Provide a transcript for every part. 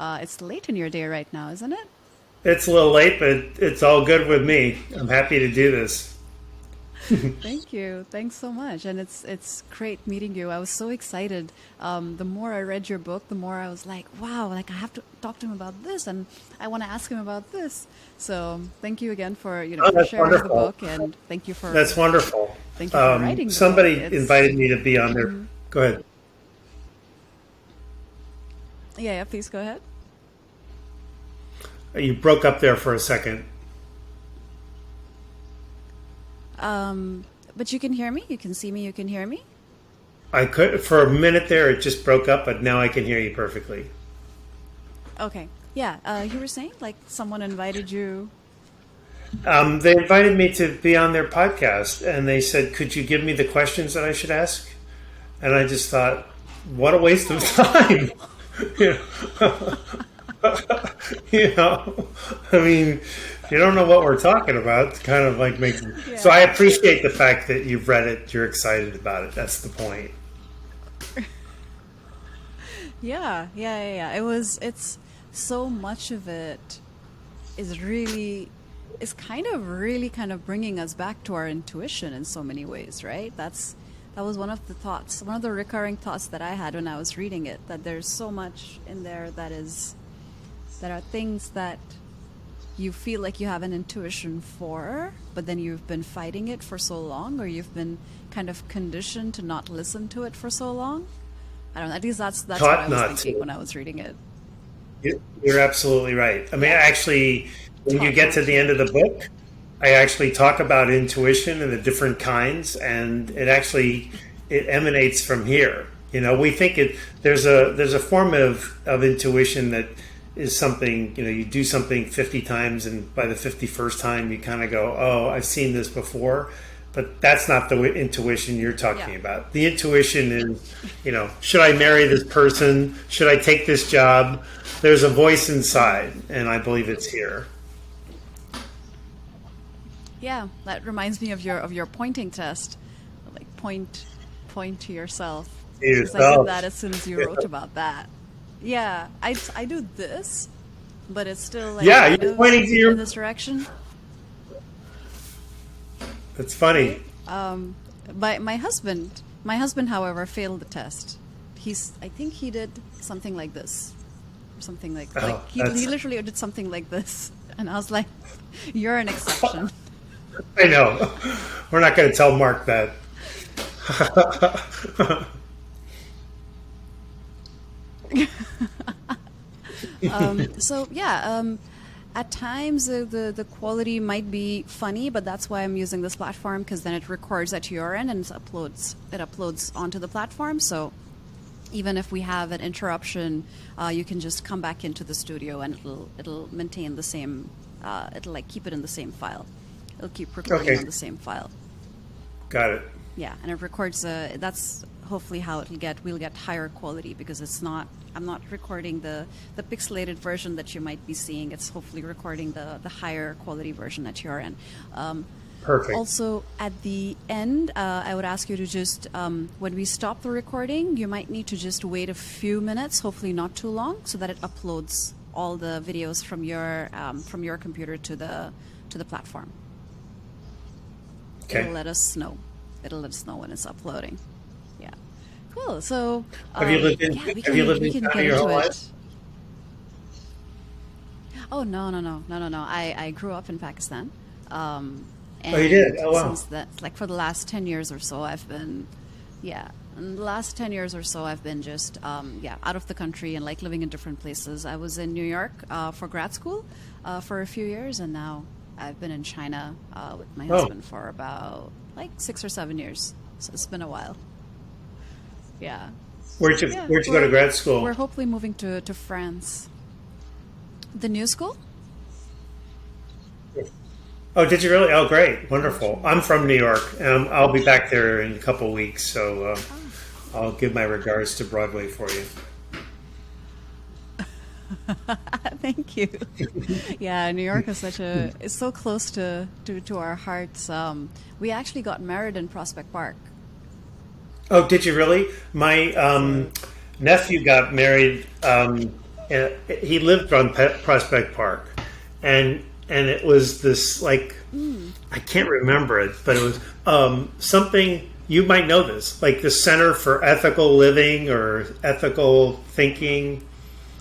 It's late in your day right now, isn't it? It's a little late, but it's all good with me. I'm happy to do this. Thank you. Thanks so much. And it's great meeting you. I was so excited. The more I read your book, the more I was like, wow, like I have to talk to him about this and I want to ask him about this. So thank you again for, Oh, for that's sharing the wonderful. book and That's wonderful. thank you for writing the book. Somebody invited me to be on their. Go ahead. Yeah, yeah, please go ahead. You broke up there for a second. But you can hear me, you can see me, you can hear me. I could for a minute there. It just broke up, but now I can hear you perfectly. Okay. Yeah, you were saying like someone invited you. They invited me to be on their podcast, and they said, "Could you give me the questions that I should ask?" And I just thought, "What a waste of time!" you know, you know? I mean, you don't know what we're talking about. It's kind of like making. So Yeah. I appreciate the fact that you've read it. You're excited about it. That's the point. Yeah. It's so much of it is really, is kind of really kind of bringing us back to our intuition in so many ways, right? That was one of the thoughts, one of the recurring thoughts that I had when I was reading it, that there's so much in there that are things that you feel like you have an intuition for, but then you've been fighting it for so long, or you've been kind of conditioned to not listen to it for so long. I don't know. At least that's what I Taught was not thinking to. when I was reading it. You're absolutely right. I mean, Yeah, actually, when you taught get not to the to. end of the book, I actually talk about intuition and the different kinds, and it emanates from here. We think there's a form of intuition that is something, you do something 50 times, and by the 51st time, you kind of go, "Oh, I've seen this before." But that's not the intuition you're Yeah. talking about. The intuition is, should I marry this person? Should I take this job? There's a voice inside, and I believe it's here. Yeah, that reminds me of your pointing test. Like point to yourself. To Because I did that yourself. as soon as you Yeah, wrote about that. Yeah, I do this, but it's still like yeah, kind you're of pointing to in your. this direction, That's funny. right? But my husband, however, failed the test. I think he did something like this, or something like Oh, he literally did something like this, and I was like, "You're an exception." I know. We're not going to tell Mark that. So yeah, at times the quality might be funny, but that's why I'm using this platform, because then it records at your end and it uploads onto the platform. So even if we have an interruption, you can just come back into the studio and it'll maintain the same. It'll like keep it in the same file. It'll keep recording on Okay, the same file. got it. Yeah, and it records. That's hopefully how we'll get higher quality, because it's not. I'm not recording the pixelated version that you might be seeing. It's hopefully recording the higher quality version that you're in. Perfect. Also, at the end, I would ask you to just, when we stop the recording, you might need to just wait a few minutes, hopefully not too long, so that it uploads all the videos from your computer to the platform. It'll Okay. let us know. It'll let us know when it's uploading. Yeah. Cool. So, Have you lived in yeah, we Have you can lived we in can China get your into whole life? it. Oh no. I grew up in Pakistan, Oh, you did. and Oh, wow. since that, like for the last 10 years or so, I've been, yeah, in the last 10 years or so, I've been just yeah, out of the country and like living in different places. I was in New York for grad school for a few years, and now I've been in China with my Oh, husband for about like 6 or 7 years. So it's been a while. Yeah. Yeah, Where'd you go to we're grad we're school? hopefully moving to France. The new school? Oh, did you really? Oh, great, Not wonderful. sure. I'm from New York, and I'll be back there in a couple of weeks, so I'll give my regards to Broadway for you. Thank you. Yeah, New York is it's so close to our hearts. We actually got married in Prospect Park. Oh, did you really? My So, nephew got married He lived on Prospect Park, and it was this like I can't remember it, but it was something you might know this, like the Center for Ethical Living or Ethical Thinking.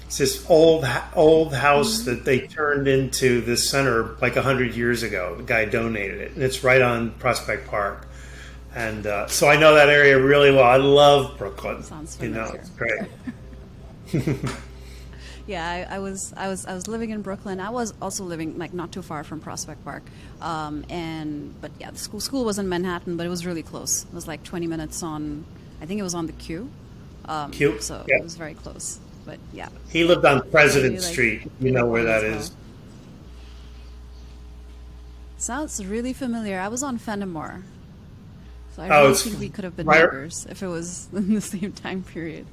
It's this old house that they turned into this center like 100 years ago. The guy donated it, and it's right on Prospect Park. And so I know that area really well. I love Brooklyn. Sounds You know, familiar. it's great. Yeah, I was living in Brooklyn. I was also living like not too far from Prospect Park, but yeah, the school was in Manhattan, but it was really close. It was like 20 minutes on. I think it was on the Q. Cute. So Yeah. it was very close. But yeah, He lived on President Maybe, like, Street. You know where that as well. is. Sounds really familiar. I was on Fenimore, so I Oh, really it's think we could have been right. neighbors if it was in the same time period.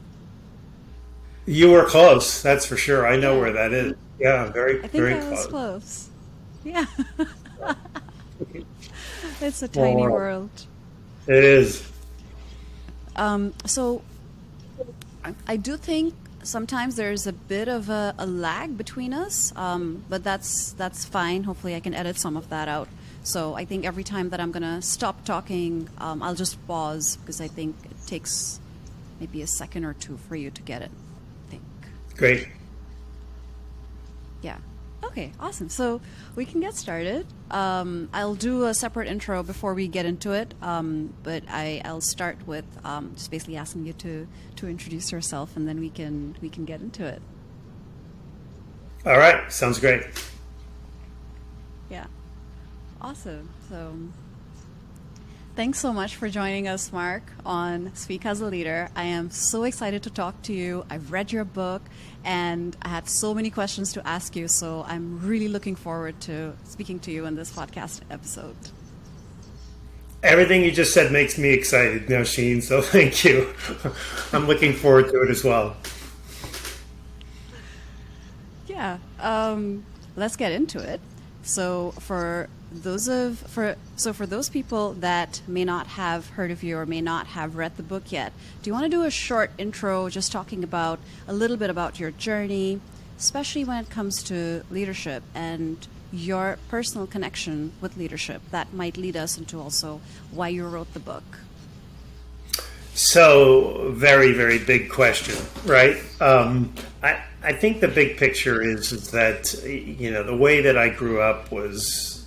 You were close, that's for sure. I know where that is. Yeah, very, I think very I was close. close. Yeah, it's a tiny Well, world. it is. So I do think sometimes there's a bit of a lag between us, but that's fine. Hopefully, I can edit some of that out. So I think every time that I'm gonna stop talking, I'll just pause because I think it takes maybe a second or two for you to get it. I think. Great. Yeah. Okay, awesome. So we can get started. I'll do a separate intro before we get into it, but I'll start with just basically asking you to introduce yourself, and then we can get into it. All right, sounds great. Yeah. Awesome. So thanks so much for joining us, Mark, on Speak as a Leader. I am so excited to talk to you. I've read your book, and I had so many questions to ask you, so I'm really looking forward to speaking to you in this podcast episode. Everything you just said makes me excited, Nausheen, so thank you. I'm looking forward to it as well. Yeah. Let's get into it. So for those people that may not have heard of you or may not have read the book yet, do you want to do a short intro just talking about a little bit about your journey, especially when it comes to leadership and your personal connection with leadership that might lead us into also why you wrote the book? So, very, very big question, right? I think the big picture is that, you know, the way that I grew up was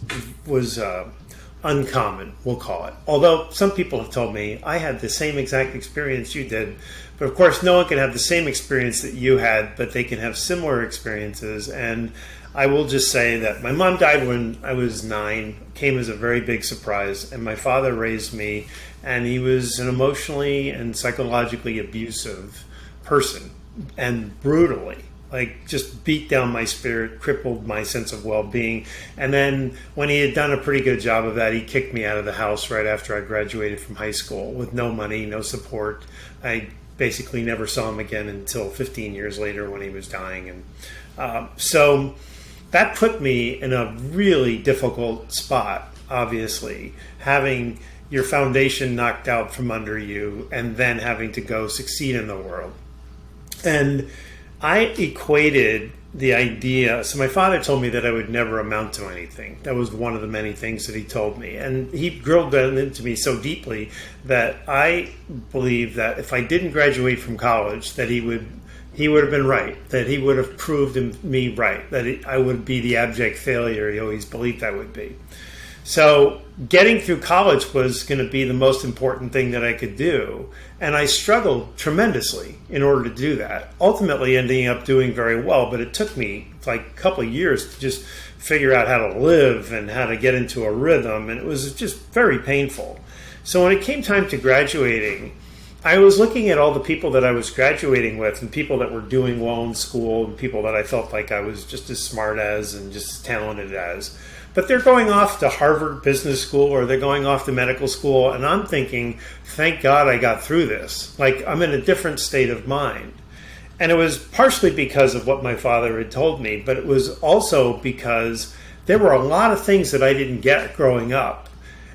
uncommon, we'll call it. Although some people have told me I had the same exact experience you did. But of course, no one can have the same experience that you had, but they can have similar experiences. And I will just say that my mom died when I was 9, came as a very big surprise. And my father raised me, and he was an emotionally and psychologically abusive person, and brutally. Like, just beat down my spirit, crippled my sense of well-being. And then when he had done a pretty good job of that, he kicked me out of the house right after I graduated from high school with no money, no support. I basically never saw him again until 15 years later when he was dying. And so that put me in a really difficult spot, obviously, having your foundation knocked out from under you and then having to go succeed in the world. And I equated the idea. So my father told me that I would never amount to anything. That was one of the many things that he told me. And he drilled that into me so deeply that I believe that if I didn't graduate from college, that he would have been right, that he would have proved me right, that I would be the abject failure he always believed I would be. So getting through college was going to be the most important thing that I could do. And I struggled tremendously in order to do that, ultimately ending up doing very well. But it took me like a couple of years to just figure out how to live and how to get into a rhythm. And it was just very painful. So when it came time to graduating, I was looking at all the people that I was graduating with and people that were doing well in school and people that I felt like I was just as smart as and just as talented as. But they're going off to Harvard Business School or they're going off to medical school. And I'm thinking, thank God I got through this. Like, I'm in a different state of mind. And it was partially because of what my father had told me, but it was also because there were a lot of things that I didn't get growing up.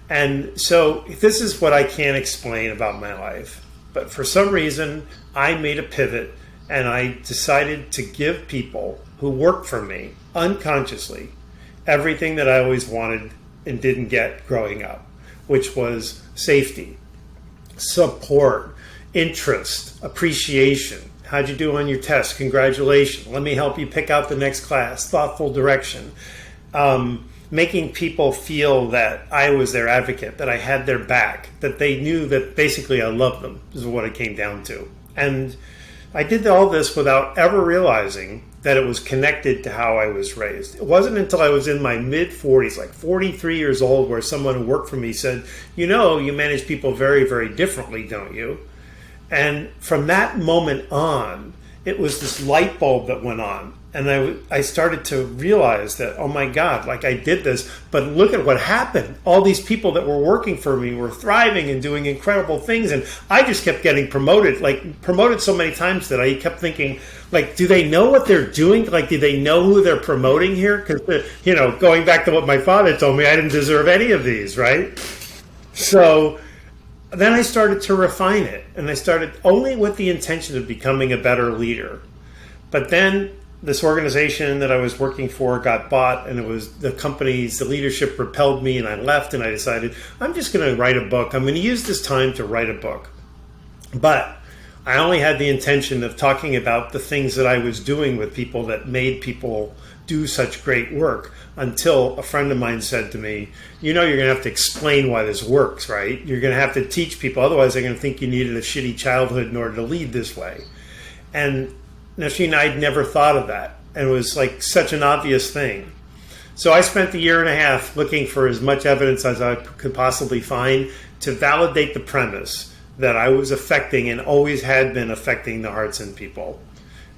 And so this is what I can't explain about my life. But for some reason, I made a pivot And I decided to give people who worked for me unconsciously everything that I always wanted and didn't get growing up, which was safety, support, interest, appreciation. How'd you do on your test? Congratulations. Let me help you pick out the next class. Thoughtful direction. Making people feel that I was their advocate, that I had their back, that they knew that basically I loved them, is what it came down to. And I did all this without ever realizing that it was connected to how I was raised. It wasn't until I was in my mid-40s, like 43 years old, where someone who worked for me said, you know, you manage people very, very differently, don't you? And from that moment on, it was this light bulb that went on. And I started to realize that, oh my God, like I did this, but look at what happened. All these people that were working for me were thriving and doing incredible things. And I just kept getting promoted, like promoted so many times that I kept thinking, like, do they know what they're doing? Like, do they know who they're promoting here? Because, you know, going back to what my father told me, I didn't deserve any of these, right? So then I started to refine it. And I started only with the intention of becoming a better leader. But then this organization that I was working for got bought, and it was the leadership repelled me, and I left, and I decided I'm just going to write a book. I'm going to use this time to write a book. But I only had the intention of talking about the things that I was doing with people that made people do such great work, until a friend of mine said to me, you know, you're going to have to explain why this works, right? You're going to have to teach people, otherwise they're going to think you needed a shitty childhood in order to lead this way. And Nausheen, I'd never thought of that, and it was like such an obvious thing. So I spent a year and a half looking for as much evidence as I could possibly find to validate the premise that I was affecting and always had been affecting the hearts in people.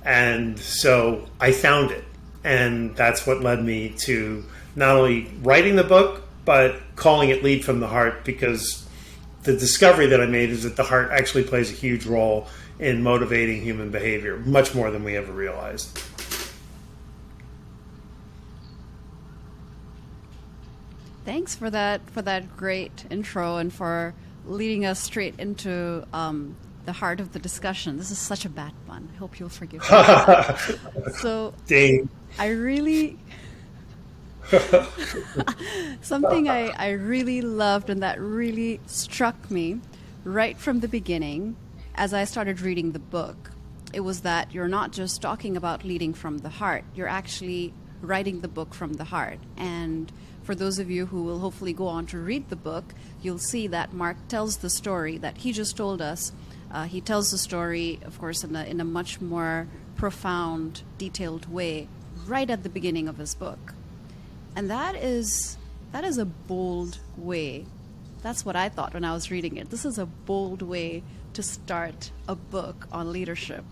And so I found it, and that's what led me to not only writing the book, but calling it Lead from the Heart, because the discovery that I made is that the heart actually plays a huge role in motivating human behavior, much more than we ever realized. Thanks for that great intro and for leading us straight into the heart of the discussion. This is such a bad one. I hope you'll forgive me. So, Dang. I really something I really loved and that really struck me right from the beginning as I started reading the book, it was that you're not just talking about leading from the heart, you're actually writing the book from the heart. And for those of you who will hopefully go on to read the book, you'll see that Mark tells the story that he just told us. He tells the story, of course, in a much more profound, detailed way right at the beginning of his book. And that is a bold way. That's what I thought when I was reading it. This is a bold way to start a book on leadership,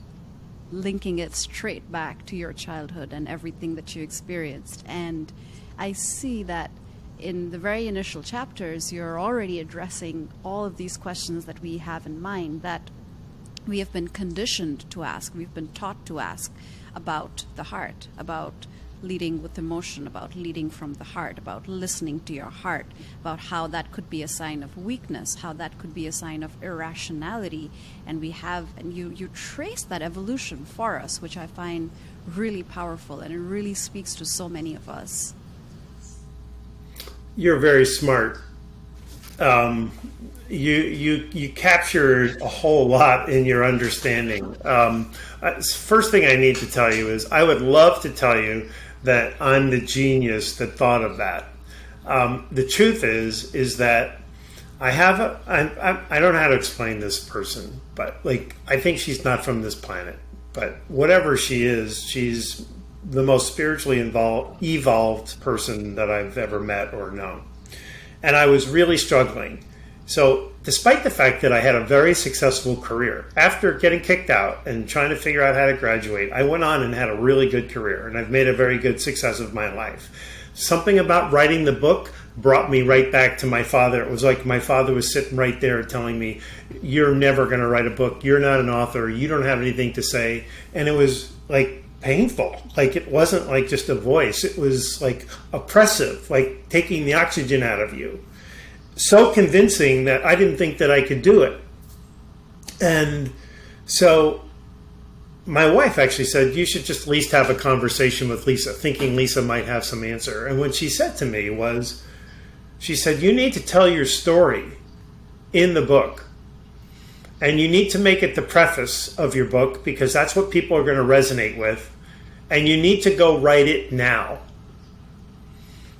linking it straight back to your childhood and everything that you experienced. And I see that in the very initial chapters, you're already addressing all of these questions that we have in mind, that we have been conditioned to ask, we've been taught to ask about the heart, about leading with emotion, about leading from the heart, about listening to your heart, about how that could be a sign of weakness, how that could be a sign of irrationality. And you trace that evolution for us, which I find really powerful, and it really speaks to so many of us. You're very smart. You captured a whole lot in your understanding. First thing I need to tell you is I would love to tell you that I'm the genius that thought of that. The truth is that I don't know how to explain this person, but like I think she's not from this planet. But whatever she is, she's the most spiritually evolved person that I've ever met or known. And I was really struggling. So despite the fact that I had a very successful career, after getting kicked out and trying to figure out how to graduate, I went on and had a really good career, and I've made a very good success of my life. Something about writing the book brought me right back to my father. It was like my father was sitting right there telling me, you're never going to write a book. You're not an author. You don't have anything to say. And it was like painful. Like it wasn't like just a voice. It was like oppressive, like taking the oxygen out of you. So convincing that I didn't think that I could do it. And so my wife actually said, you should just at least have a conversation with Lisa, thinking Lisa might have some answer. And what she said to me was, she said, you need to tell your story in the book. And you need to make it the preface of your book, because that's what people are going to resonate with. And you need to go write it now.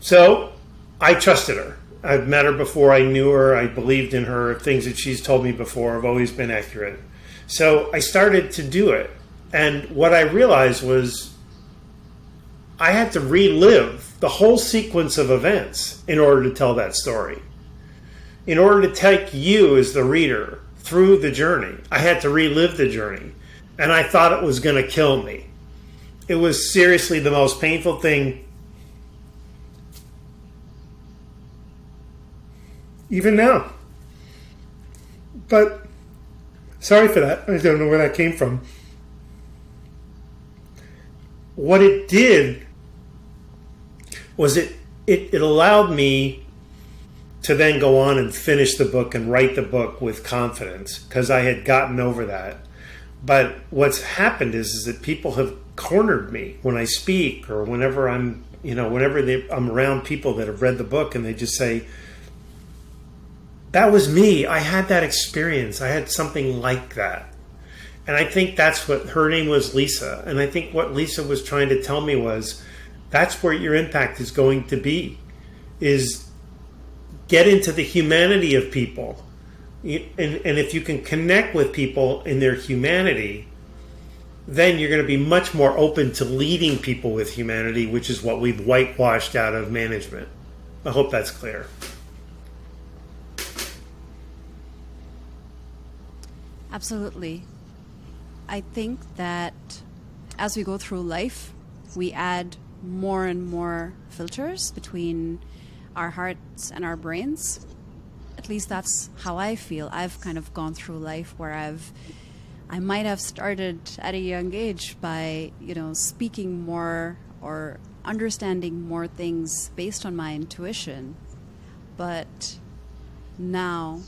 So I trusted her. I've met her before. I knew her. I believed in her. Things that she's told me before have always been accurate. So I started to do it. And what I realized was I had to relive the whole sequence of events in order to tell that story. In order to take you as the reader through the journey, I had to relive the journey. And I thought it was going to kill me. It was seriously the most painful thing. Even now. But sorry for that. I don't know where that came from. What it did was it allowed me to then go on and finish the book and write the book with confidence, because I had gotten over that. But what's happened is that people have cornered me when I speak, or whenever I'm around people that have read the book, and they just say, that was me. I had that experience. I had something like that. And I think that's what, her name was Lisa. And I think what Lisa was trying to tell me was, that's where your impact is going to be, is get into the humanity of people. And if you can connect with people in their humanity, then you're going to be much more open to leading people with humanity, which is what we've whitewashed out of management. I hope that's clear. Absolutely. I think that as we go through life, we add more and more filters between our hearts and our brains. At least that's how I feel. I've kind of gone through life where I might have started at a young age by, speaking more or understanding more things based on my intuition. But now,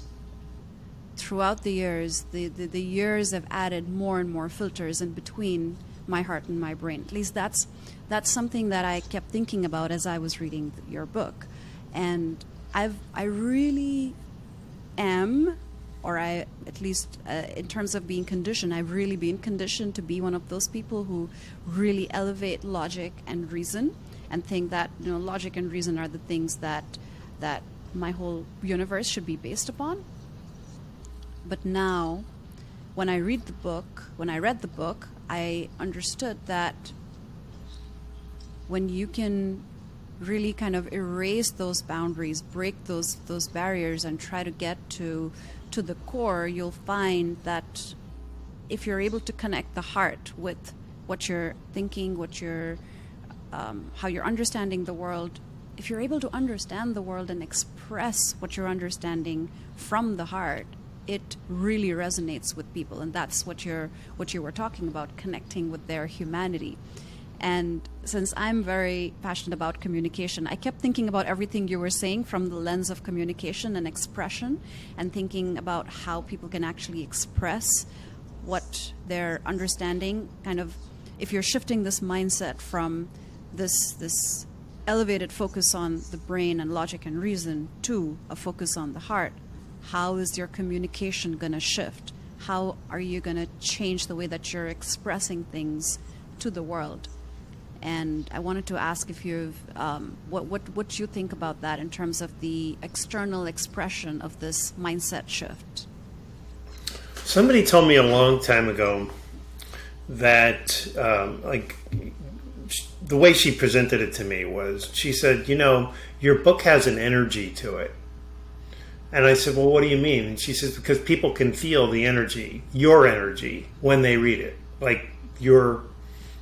throughout the years, the years have added more and more filters in between my heart and my brain. At least that's something that I kept thinking about as I was reading your book. And I really am, or I, at least in terms of being conditioned, I've really been conditioned to be one of those people who really elevate logic and reason, and think that logic and reason are the things that my whole universe should be based upon. But now, when I read the book, I understood that when you can really kind of erase those boundaries, break those barriers, and try to get to the core, you'll find that if you're able to connect the heart with what you're thinking, what you're, how you're understanding the world, if you're able to understand the world and express what you're understanding from the heart, it really resonates with people. And that's what you were talking about, connecting with their humanity. And since I'm very passionate about communication, I kept thinking about everything you were saying from the lens of communication and expression, and thinking about how people can actually express what they're understanding. Kind of, if you're shifting this mindset from this elevated focus on the brain and logic and reason to a focus on the heart, how is your communication going to shift? How are you going to change the way that you're expressing things to the world? And I wanted to ask if you've what you think about that in terms of the external expression of this mindset shift. Somebody told me a long time ago that the way she presented it to me was, she said, your book has an energy to it. And I said, well, what do you mean? And she says, because people can feel the energy, your energy, when they read it. Like you're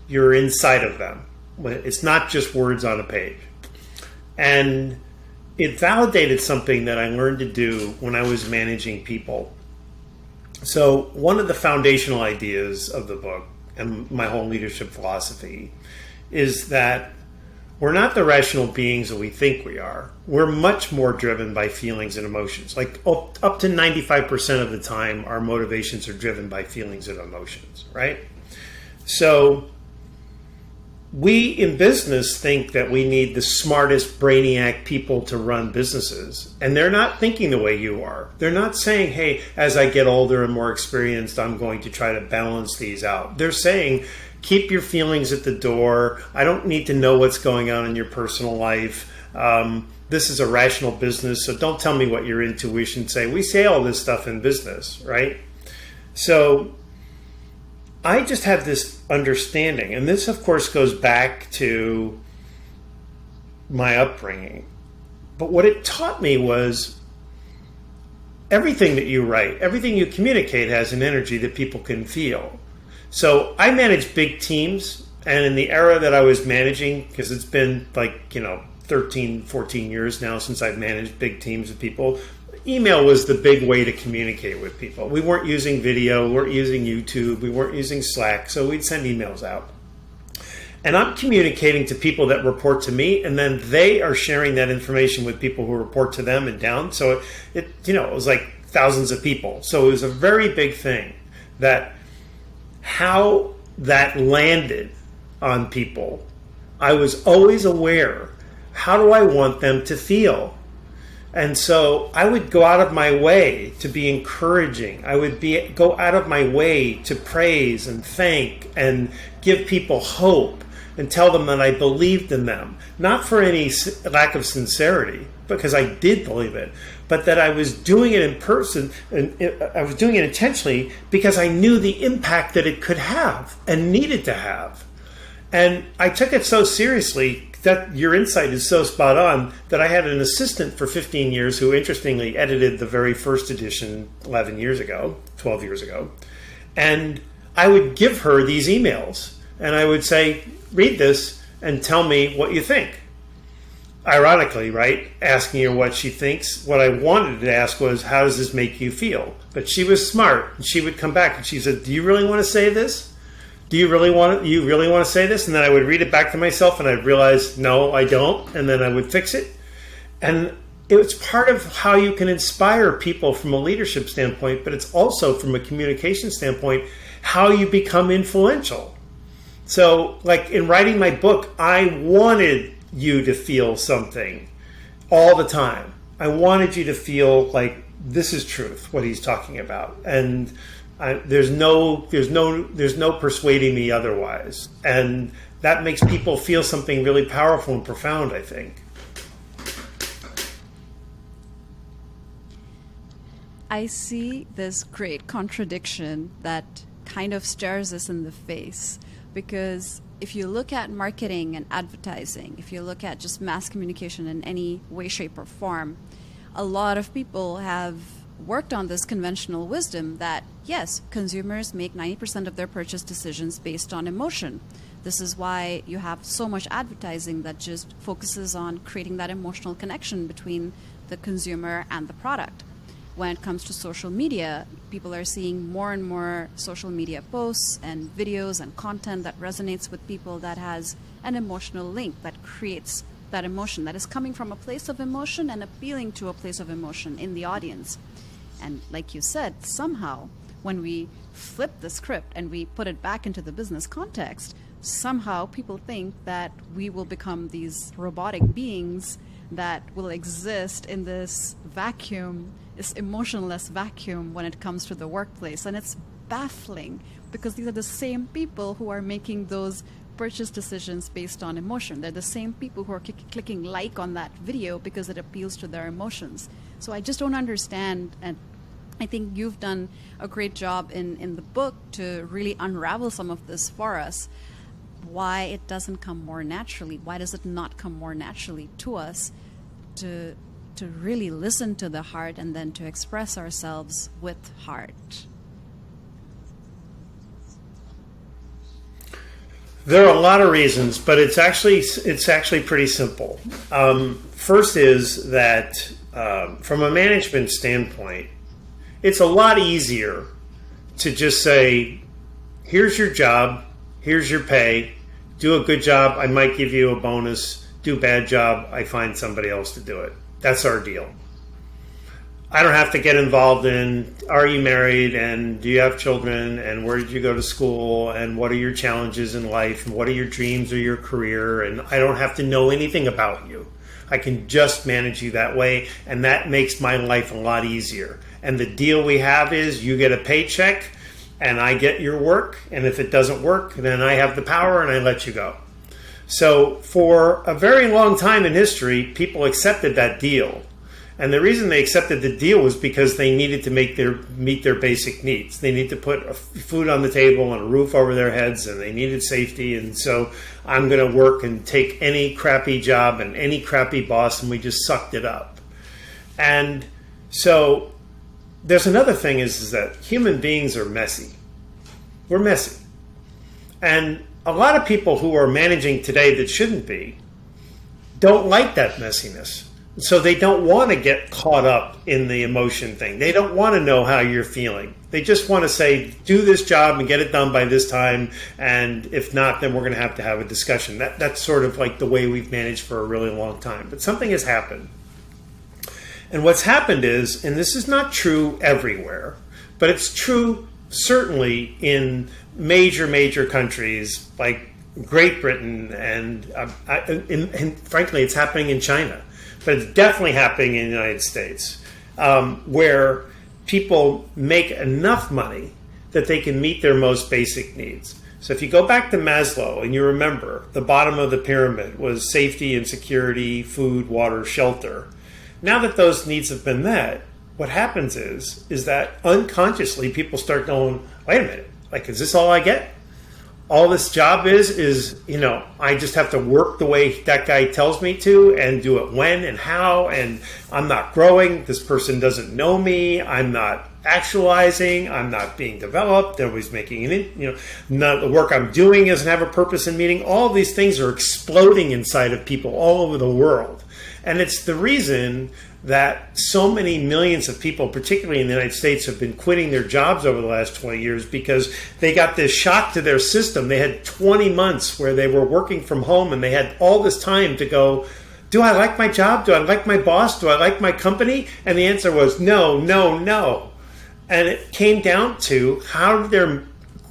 inside of them. It's not just words on a page. And it validated something that I learned to do when I was managing people. So one of the foundational ideas of the book and my whole leadership philosophy is that we're not the rational beings that we think we are. We're much more driven by feelings and emotions. Like up to 95% of the time, our motivations are driven by feelings and emotions, right? So we in business think that we need the smartest brainiac people to run businesses, and they're not thinking the way you are. They're not saying, hey, as I get older and more experienced, I'm going to try to balance these out. They're saying, keep your feelings at the door. I don't need to know what's going on in your personal life. This is a rational business, so don't tell me what your intuition say. We say all this stuff in business, right? So I just have this understanding, and this, of course, goes back to my upbringing. But what it taught me was everything that you write, everything you communicate has an energy that people can feel. So I manage big teams, and in the era that I was managing, because it's been 13, 14 years now since I've managed big teams of people, email was the big way to communicate with people. We weren't using video, we weren't using YouTube, we weren't using Slack, so we'd send emails out. And I'm communicating to people that report to me, and then they are sharing that information with people who report to them and down. So it was like thousands of people. So it was a very big thing that how that landed on people. I was always aware, how do I want them to feel? And so I would go out of my way to be encouraging. I would go out of my way to praise and thank and give people hope and tell them that I believed in them. Not for any lack of sincerity, because I did believe it, but that I was doing it in person, and I was doing it intentionally because I knew the impact that it could have and needed to have. And I took it so seriously that your insight is so spot on that I had an assistant for 15 years who interestingly edited the very first edition 12 years ago. And I would give her these emails and I would say, read this and tell me what you think. Ironically, right? Asking her what she thinks. What I wanted to ask was, how does this make you feel? But she was smart and she would come back and she said, do you really want to say this? Do you really want to say this? And then I would read it back to myself and I'd realize, no, I don't. And then I would fix it. And it was part of how you can inspire people from a leadership standpoint, but it's also from a communication standpoint, how you become influential. So like in writing my book, I wanted you to feel something all the time. I wanted you to feel like this is truth, what he's talking about. And there's no persuading me otherwise, and that makes people feel something really powerful and profound, I think. I see this great contradiction that kind of stares us in the face, because if you look at marketing and advertising, if you look at just mass communication in any way, shape, or form, a lot of people have worked on this conventional wisdom that, yes, consumers make 90% of their purchase decisions based on emotion. This is why you have so much advertising that just focuses on creating that emotional connection between the consumer and the product. When it comes to social media, people are seeing more and more social media posts and videos and content that resonates with people, that has an emotional link, that creates that emotion, that is coming from a place of emotion and appealing to a place of emotion in the audience. And like you said, somehow when we flip the script and we put it back into the business context, somehow people think that we will become these robotic beings that will exist in this vacuum, this emotionless vacuum when it comes to the workplace. And it's baffling because these are the same people who are making those purchase decisions based on emotion. They're the same people who are clicking like on that video because it appeals to their emotions. So I just don't understand, and I think you've done a great job in the book to really unravel some of this for us, why it doesn't come more naturally. Why does it not come more naturally to us to really listen to the heart and then to express ourselves with heart? There are a lot of reasons, but it's actually pretty simple. First is that from a management standpoint, it's a lot easier to just say, here's your job, here's your pay, do a good job, I might give you a bonus, do a bad job, I find somebody else to do it. That's our deal. I don't have to get involved in, are you married and do you have children and where did you go to school and what are your challenges in life and what are your dreams or your career, and I don't have to know anything about you. I can just manage you that way, and that makes my life a lot easier. And the deal we have is you get a paycheck and I get your work, and if it doesn't work, then I have the power and I let you go. So for a very long time in history, people accepted that deal. And the reason they accepted the deal was because they needed to meet their basic needs. They need to put food on the table and a roof over their heads, and they needed safety. And so I'm going to work and take any crappy job and any crappy boss, and we just sucked it up. And so there's another thing is that human beings are messy. We're messy. And a lot of people who are managing today that shouldn't be don't like that messiness. So they don't want to get caught up in the emotion thing. They don't want to know how you're feeling. They just want to say, do this job and get it done by this time. And if not, then we're going to have a discussion. That's sort of like the way we've managed for a really long time. But something has happened. And what's happened is, and this is not true everywhere, but it's true certainly in major countries like Great Britain and frankly, it's happening in China. But it's definitely happening in the United States, where people make enough money that they can meet their most basic needs. So if you go back to Maslow and you remember, the bottom of the pyramid was safety and security, food, water, shelter. Now that those needs have been met, what happens is that unconsciously people start going, wait a minute, like, is this all I get? All this job is, I just have to work the way that guy tells me to and do it when and how, and I'm not growing. This person doesn't know me. I'm not actualizing. I'm not being developed. Nobody's making the work I'm doing doesn't have a purpose in meaning. All of these things are exploding inside of people all over the world. And it's the reason that so many millions of people, particularly in the United States, have been quitting their jobs over the last 20 years because they got this shock to their system. They had 20 months where they were working from home and they had all this time to go, do I like my job? Do I like my boss? Do I like my company? And the answer was no. And it came down to how do their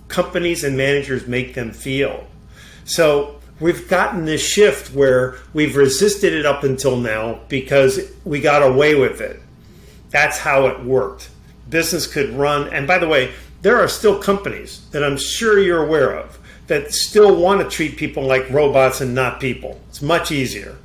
companies and managers make them feel? So we've gotten this shift where we've resisted it up until now because we got away with it. That's how it worked. Business could run. And by the way, there are still companies that I'm sure you're aware of that still want to treat people like robots and not people. It's much easier.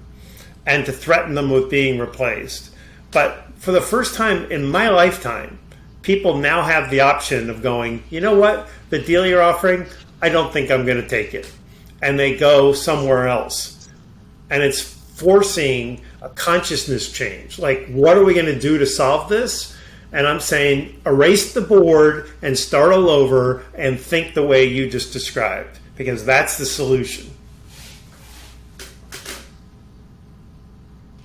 And to threaten them with being replaced. But for the first time in my lifetime, people now have the option of going, you know what? The deal you're offering, I don't think I'm going to take it. And they go somewhere else. And it's forcing a consciousness change. Like, what are we going to do to solve this? And I'm saying, erase the board and start all over and think the way you just described, because that's the solution.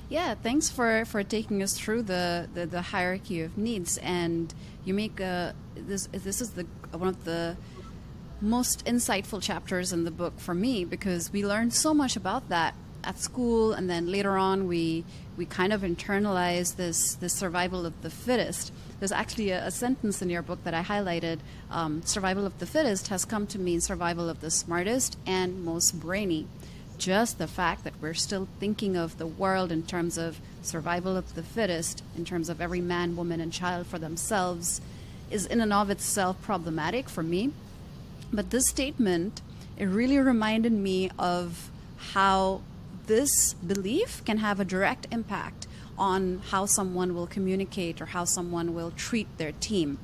Yeah, thanks for taking us through the hierarchy of needs. And you make this is one of the most insightful chapters in the book for me, because we learned so much about that at school, and then later on we kind of internalized this survival of the fittest. There's actually a sentence in your book that I highlighted. Survival of the fittest has come to mean survival of the smartest and most brainy. Just the fact that we're still thinking of the world in terms of survival of the fittest, in terms of every man, woman, and child for themselves, is in and of itself problematic for me. But this statement, it really reminded me of how this belief can have a direct impact on how someone will communicate or how someone will treat their team.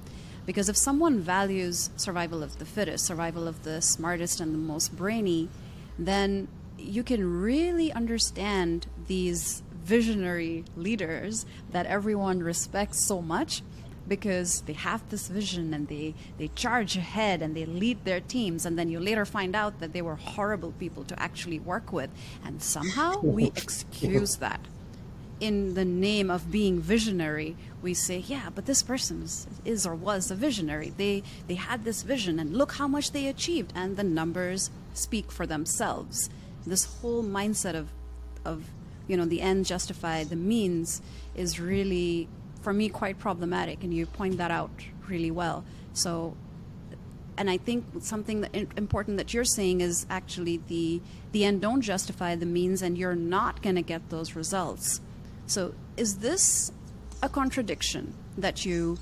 Because if someone values survival of the fittest, survival of the smartest and the most brainy, then you can really understand these visionary leaders that everyone respects so much, because they have this vision and they charge ahead and they lead their teams, and then you later find out that they were horrible people to actually work with, and somehow we excuse that. In the name of being visionary, we say, yeah, but this person is or was a visionary. They had this vision, and look how much they achieved, and the numbers speak for themselves. This whole mindset of the end justify the means is really for me, quite problematic, and you point that out really well. So, and I think something that important that you're saying is actually the end don't justify the means, and you're not going to get those results. So is this a contradiction that you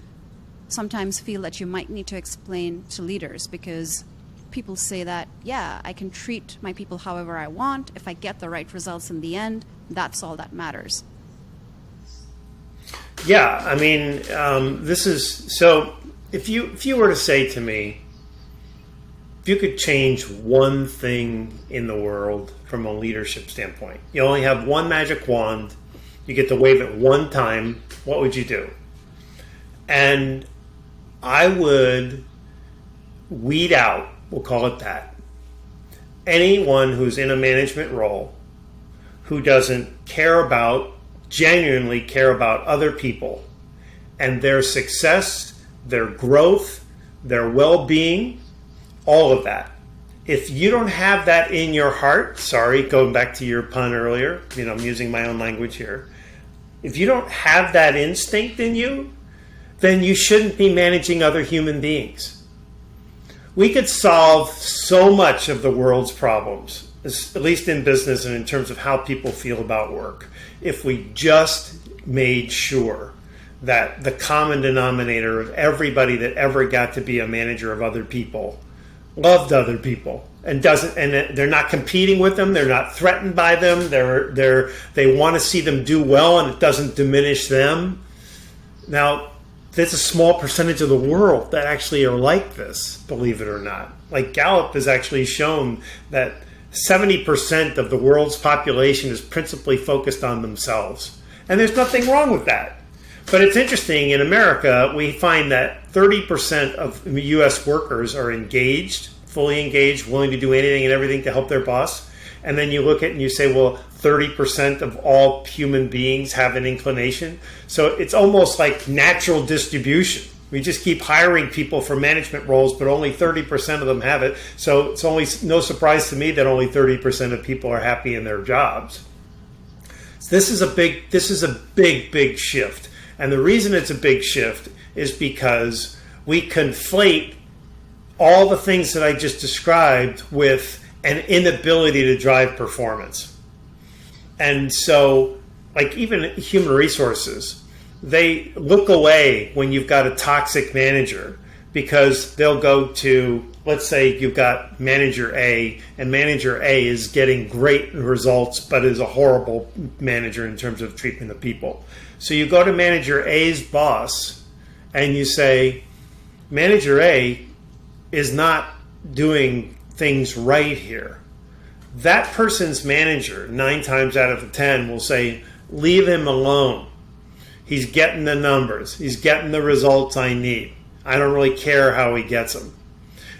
sometimes feel that you might need to explain to leaders? Because people say that, yeah, I can treat my people however I want. If I get the right results in the end, that's all that matters. Yeah, I mean, this is so. If you were to say to me, if you could change one thing in the world from a leadership standpoint, you only have one magic wand, you get to wave it one time, what would you do? And I would weed out, we'll call it that, anyone who's in a management role who doesn't genuinely care about other people and their success, their growth, their well-being, all of that. If you don't have that in your heart, sorry, going back to your pun earlier, I'm using my own language here. If you don't have that instinct in you, then you shouldn't be managing other human beings. We could solve so much of the world's problems, at least in business and in terms of how people feel about work, if we just made sure that the common denominator of everybody that ever got to be a manager of other people loved other people and they're not competing with them, they're not threatened by them, they want to see them do well and it doesn't diminish them. Now, there's a small percentage of the world that actually are like this, believe it or not. Like Gallup has actually shown that 70% of the world's population is principally focused on themselves. And there's nothing wrong with that. But it's interesting, in America, we find that 30% of U.S. workers are engaged, fully engaged, willing to do anything and everything to help their boss. And then you look at it and you say, well, 30% of all human beings have an inclination. So it's almost like natural distribution. We just keep hiring people for management roles, but only 30% of them have it. So it's only no surprise to me that only 30% of people are happy in their jobs. So this is a big shift. And the reason it's a big shift is because we conflate all the things that I just described with an inability to drive performance. And so, like even human resources, they look away when you've got a toxic manager because they'll go to, let's say you've got manager A, and manager A is getting great results but is a horrible manager in terms of treatment of people. So you go to manager A's boss and you say, manager A is not doing things right here. That person's manager, 9 times out of 10, will say, leave him alone. He's getting the numbers. He's getting the results I need. I don't really care how he gets them.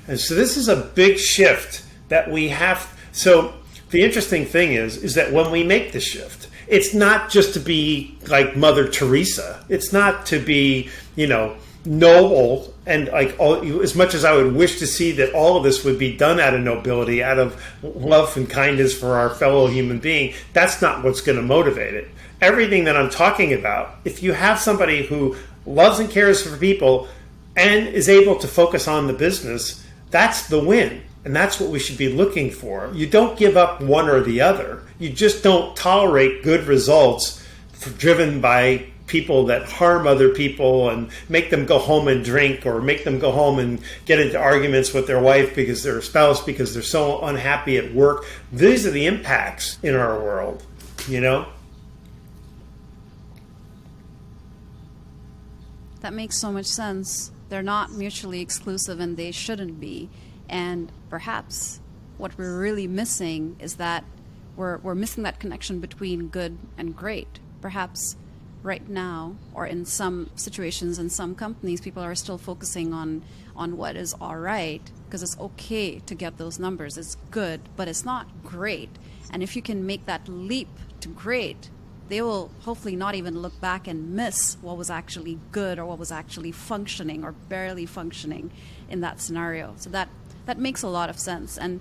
And so this is a big shift that we have. So the interesting thing is that when we make the shift, it's not just to be like Mother Teresa. It's not to be, noble and as much as I would wish to see that all of this would be done out of nobility, out of love and kindness for our fellow human being. That's not what's going to motivate it. Everything that I'm talking about, if you have somebody who loves and cares for people and is able to focus on the business, that's the win. And that's what we should be looking for. You don't give up one or the other. You just don't tolerate good results driven by people that harm other people and make them go home and drink or make them go home and get into arguments with their wife because their spouse because they're so unhappy at work. These are the impacts in our world, That makes so much sense. They're not mutually exclusive and they shouldn't be. And perhaps what we're really missing is that we're missing that connection between good and great. Perhaps right now, or in some situations, in some companies, people are still focusing on what is all right, because it's okay to get those numbers. It's good, but it's not great. And if you can make that leap to great, they will hopefully not even look back and miss what was actually good or what was actually functioning or barely functioning in that scenario. So that makes a lot of sense. And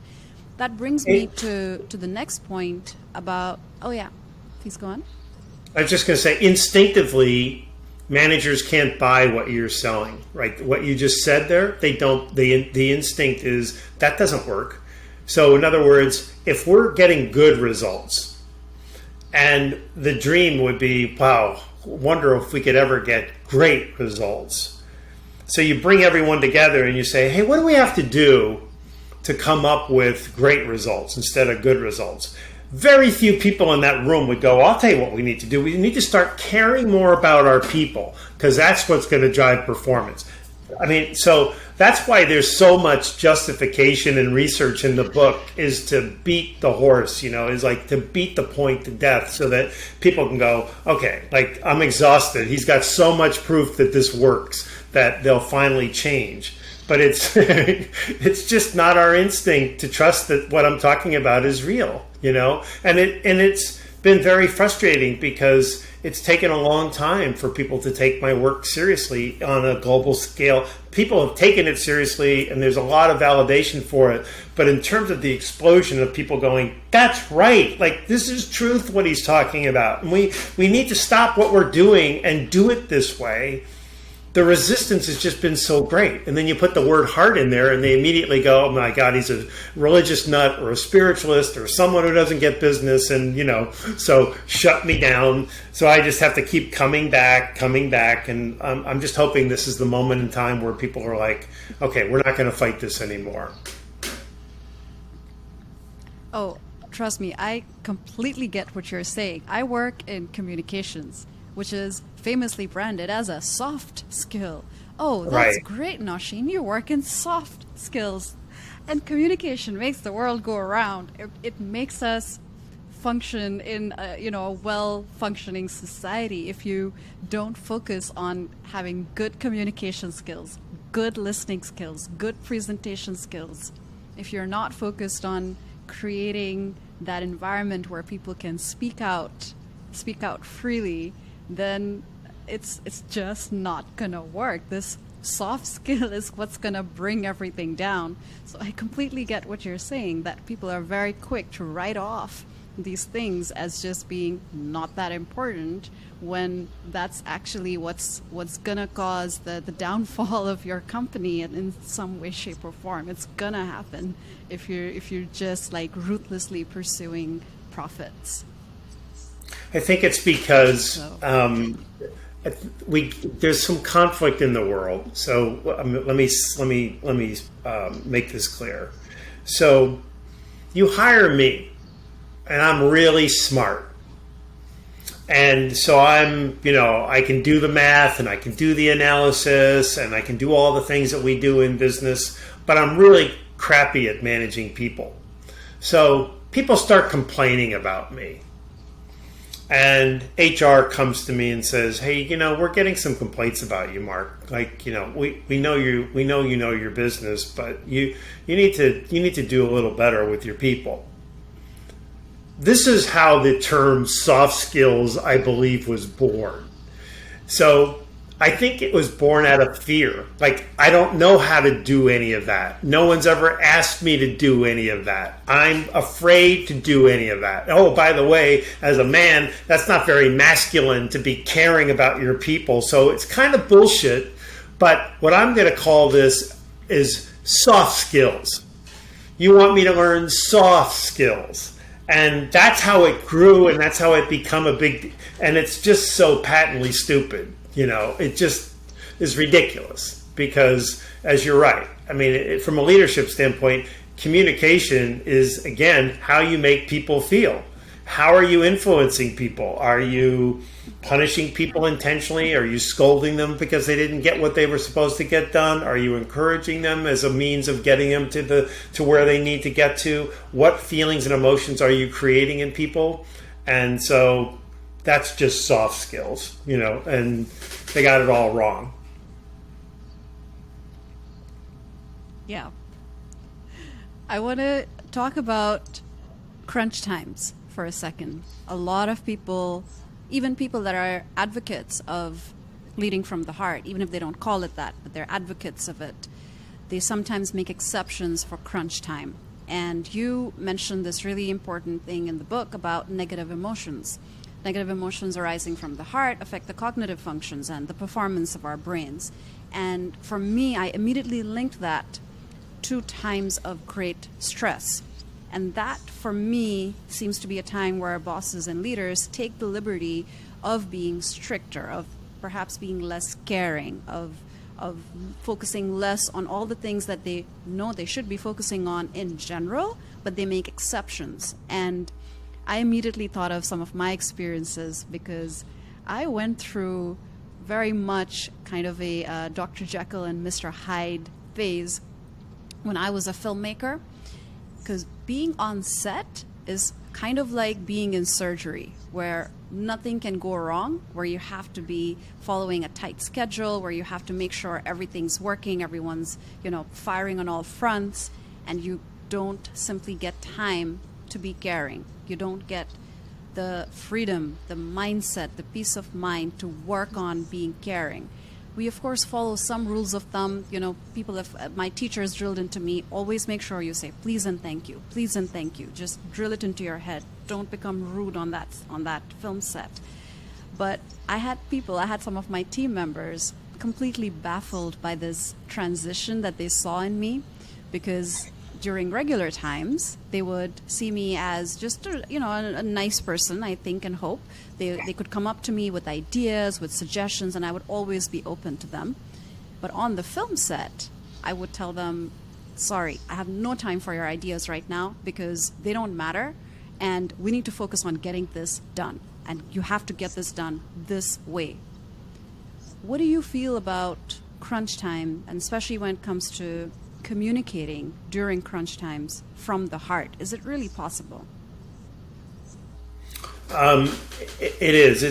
that brings me to the next point about, oh yeah, please go on. I was just going to say, instinctively, managers can't buy what you're selling, right? What you just said there, they don't. The instinct is that doesn't work. So in other words, if we're getting good results, and the dream would be, wow, wonder if we could ever get great results. So you bring everyone together and you say, hey, what do we have to do to come up with great results instead of good results? Very few people in that room would go, I'll tell you what we need to do. We need to start caring more about our people, because that's what's going to drive performance. I mean, so that's why there's so much justification and research in the book, is to beat the horse, is like to beat the point to death, so that people can go, okay, like I'm exhausted. He's got so much proof that this works that they'll finally change. But it's it's just not our instinct to trust that what I'm talking about is real, and it's been very frustrating, because it's taken a long time for people to take my work seriously on a global scale. People have taken it seriously, and there's a lot of validation for it. But in terms of the explosion of people going, that's right, like this is truth what he's talking about, and we need to stop what we're doing and do it this way, the resistance has just been so great. And then you put the word heart in there and they immediately go, oh my God, he's a religious nut or a spiritualist or someone who doesn't get business. And, so shut me down. So I just have to keep coming back. And I'm just hoping this is the moment in time where people are like, okay, we're not going to fight this anymore. Oh, trust me, I completely get what you're saying. I work in communications, which is famously branded as a soft skill. Oh, that's right. Great, Nausheen. You work in soft skills. And communication makes the world go around. It makes us function in a well-functioning society if you don't focus on having good communication skills, good listening skills, good presentation skills. If you're not focused on creating that environment where people can speak out freely, then it's just not gonna work. This soft skill is what's gonna bring everything down. So I completely get what you're saying, that people are very quick to write off these things as just being not that important, when that's actually what's gonna cause the downfall of your company in some way, shape, or form. It's gonna happen if you're just like ruthlessly pursuing profits. I think it's because there's some conflict in the world. So let me make this clear. So you hire me, and I'm really smart, and so I can do the math and I can do the analysis and I can do all the things that we do in business, but I'm really crappy at managing people. So people start complaining about me. And HR comes to me and says, hey, we're getting some complaints about you, Mark. Like, we know you know your business, but you need to do a little better with your people. This is how the term soft skills, I believe, was born. So I think it was born out of fear. Like, I don't know how to do any of that. No one's ever asked me to do any of that. I'm afraid to do any of that. Oh, by the way, as a man, that's not very masculine to be caring about your people. So it's kind of bullshit. But what I'm going to call this is soft skills. You want me to learn soft skills. And that's how it grew, and that's how it become a big, and it's just so patently stupid. It just is ridiculous, because, as you're right, I mean, from a leadership standpoint, communication is, again, how you make people feel. How are you influencing people? Are you punishing people intentionally? Are you scolding them because they didn't get what they were supposed to get done? Are you encouraging them as a means of getting them to where they need to get to? What feelings and emotions are you creating in people? And so that's just soft skills, and they got it all wrong. Yeah. I want to talk about crunch times for a second. A lot of people, even people that are advocates of leading from the heart, even if they don't call it that, but they're advocates of it, they sometimes make exceptions for crunch time. And you mentioned this really important thing in the book about negative emotions. Negative emotions arising from the heart affect the cognitive functions and the performance of our brains. And for me, I immediately linked that to times of great stress. And that, for me, seems to be a time where bosses and leaders take the liberty of being stricter, of perhaps being less caring, of focusing less on all the things that they know they should be focusing on in general, but they make exceptions. And I immediately thought of some of my experiences because I went through very much kind of a Dr. Jekyll and Mr. Hyde phase when I was a filmmaker, because being on set is kind of like being in surgery where nothing can go wrong, where you have to be following a tight schedule, where you have to make sure everything's working, everyone's, firing on all fronts, and you don't simply get time to be caring. You don't get the freedom, the mindset, the peace of mind to work on being caring. We, of course, follow some rules of thumb. People have, my teachers drilled into me, always make sure you say please and thank you, please and thank you. Just drill it into your head. Don't become rude on that film set. But I had some of my team members completely baffled by this transition that they saw in me, because during regular times, they would see me as just a nice person, I think and hope. They could come up to me with ideas, with suggestions, and I would always be open to them. But on the film set, I would tell them, sorry, I have no time for your ideas right now because they don't matter, and we need to focus on getting this done. And you have to get this done this way. What do you feel about crunch time, and especially when it comes to communicating during crunch times from the heart? Is it really possible? It is.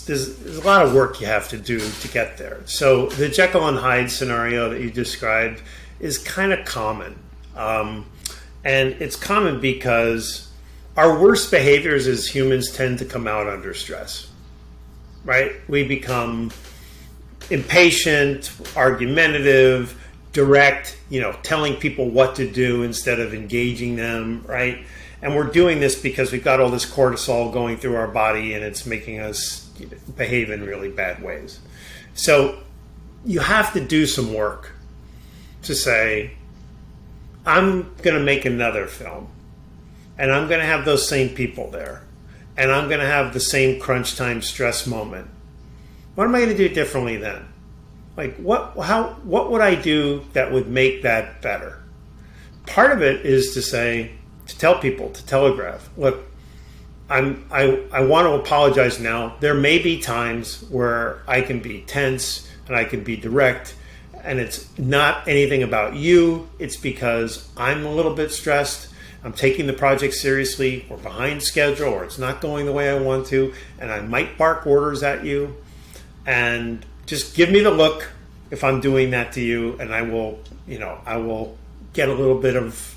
There's a lot of work you have to do to get there. So the Jekyll and Hyde scenario that you described is kind of common. And it's common because our worst behaviors as humans tend to come out under stress, right? We become impatient, argumentative, direct, telling people what to do instead of engaging them, right? And we're doing this because we've got all this cortisol going through our body and it's making us behave in really bad ways. So you have to do some work to say, I'm going to make another film and I'm going to have those same people there and I'm going to have the same crunch time stress moment. What am I going to do differently then? Like what would I do that would make that better? Part of it is to tell people, to telegraph, look, I want to apologize now. There may be times where I can be tense and I can be direct, and it's not anything about you. It's because I'm a little bit stressed. I'm taking the project seriously, or behind schedule, or it's not going the way I want to, and I might bark orders at you. And just give me the look if I'm doing that to you, and I will get a little bit of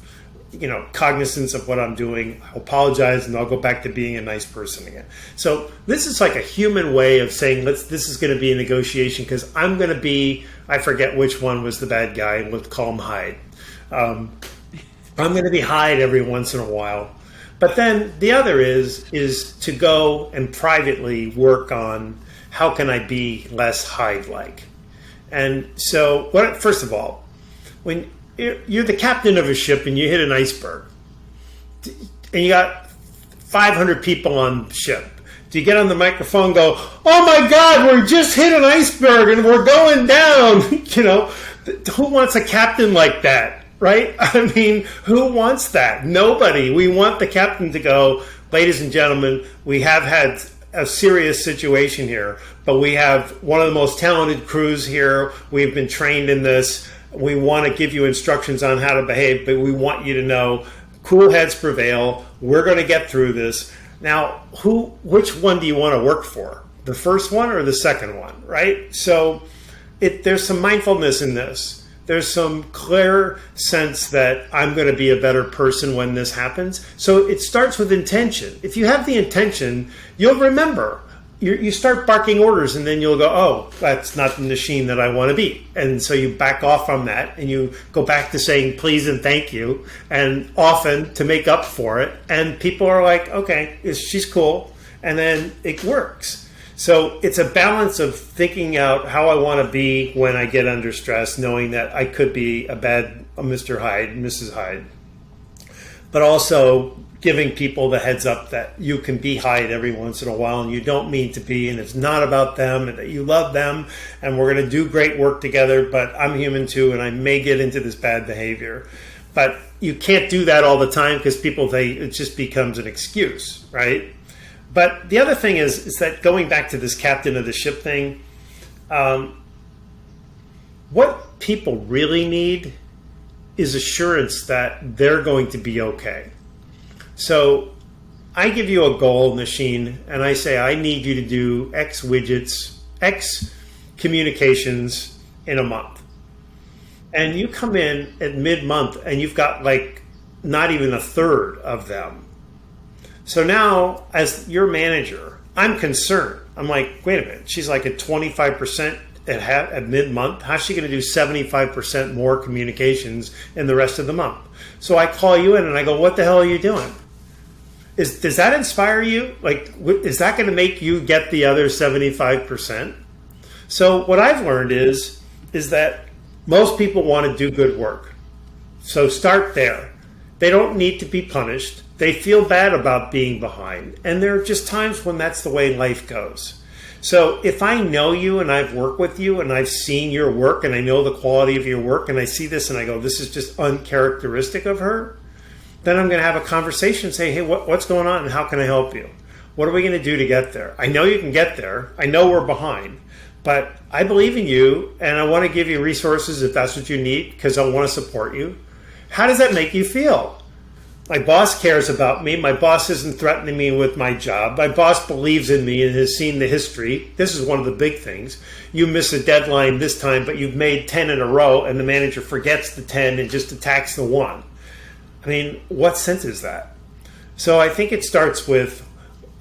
cognizance of what I'm doing. I'll apologize and I'll go back to being a nice person again. So this is like a human way of saying, this is going to be a negotiation because I'm going to be, I forget which one was the bad guy. Let's call him Hyde. I'm going to be Hyde every once in a while. But then the other is to go and privately work on how can I be less Hyde-like. And so, first of all, when you're the captain of a ship and you hit an iceberg and you got 500 people on the ship, do you get on the microphone and go, oh my God, we just hit an iceberg and we're going down? Who wants a captain like that, right? I mean, who wants that? Nobody. We want the captain to go, ladies and gentlemen, we have had a serious situation here, but we have one of the most talented crews here. We've been trained in this. We want to give you instructions on how to behave, but we want you to know cool heads prevail. We're going to get through this. Now, which one do you want to work for? The first one or the second one, right? So there's some mindfulness in this. There's some clear sense that I'm going to be a better person when this happens. So it starts with intention. If you have the intention, you'll remember. You start barking orders and then you'll go, oh, that's not the machine that I want to be. And so you back off from that and you go back to saying please and thank you, and often to make up for it. And people are like, okay, she's cool. and then it works. So it's a balance of thinking out how I want to be when I get under stress, knowing that I could be a Mr. Hyde, Mrs. Hyde, but also giving people the heads up that you can be Hyde every once in a while and you don't mean to be, and it's not about them, and that you love them, and we're going to do great work together, but I'm human too, and I may get into this bad behavior. But you can't do that all the time because people, it just becomes an excuse, right? But the other thing is that going back to this captain of the ship thing, what people really need is assurance that they're going to be okay. So I give you a goal, Nausheen, and I say, I need you to do X widgets, X communications in a month. And you come in at mid-month and you've got like not even a third of them. So now, as your manager, I'm concerned. I'm like, wait a minute, she's like at 25% at mid-month. How's she going to do 75% more communications in the rest of the month? So I call you in and I go, what the hell are you doing? Does that inspire you? Like, is that going to make you get the other 75%? So what I've learned is that most people want to do good work. So start there. They don't need to be punished. They feel bad about being behind. And there are just times when that's the way life goes. So if I know you and I've worked with you and I've seen your work and I know the quality of your work and I see this and I go, this is just uncharacteristic of her, then I'm going to have a conversation and say, hey, what's going on and how can I help you? What are we going to do to get there? I know you can get there. I know we're behind. But I believe in you and I want to give you resources if that's what you need because I want to support you. How does that make you feel? My boss cares about me. My boss isn't threatening me with my job. My boss believes in me and has seen the history. This is one of the big things. You miss a deadline this time, but you've made 10 in a row and the manager forgets the 10 and just attacks the 1. I mean, what sense is that? So I think it starts with,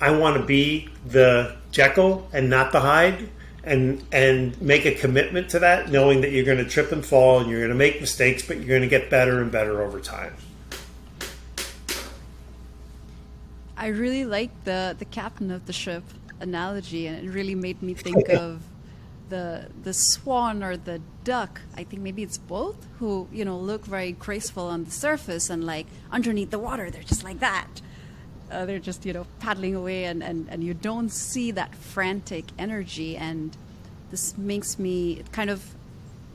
I want to be the Jekyll and not the Hyde, and make a commitment to that, knowing that you're going to trip and fall and you're going to make mistakes, but you're going to get better and better over time. I really like the captain of the ship analogy, and it really made me think of the swan or the duck. I think maybe it's both, who look very graceful on the surface and like underneath the water they're just like that. They're just paddling away, and you don't see that frantic energy. And this it kind of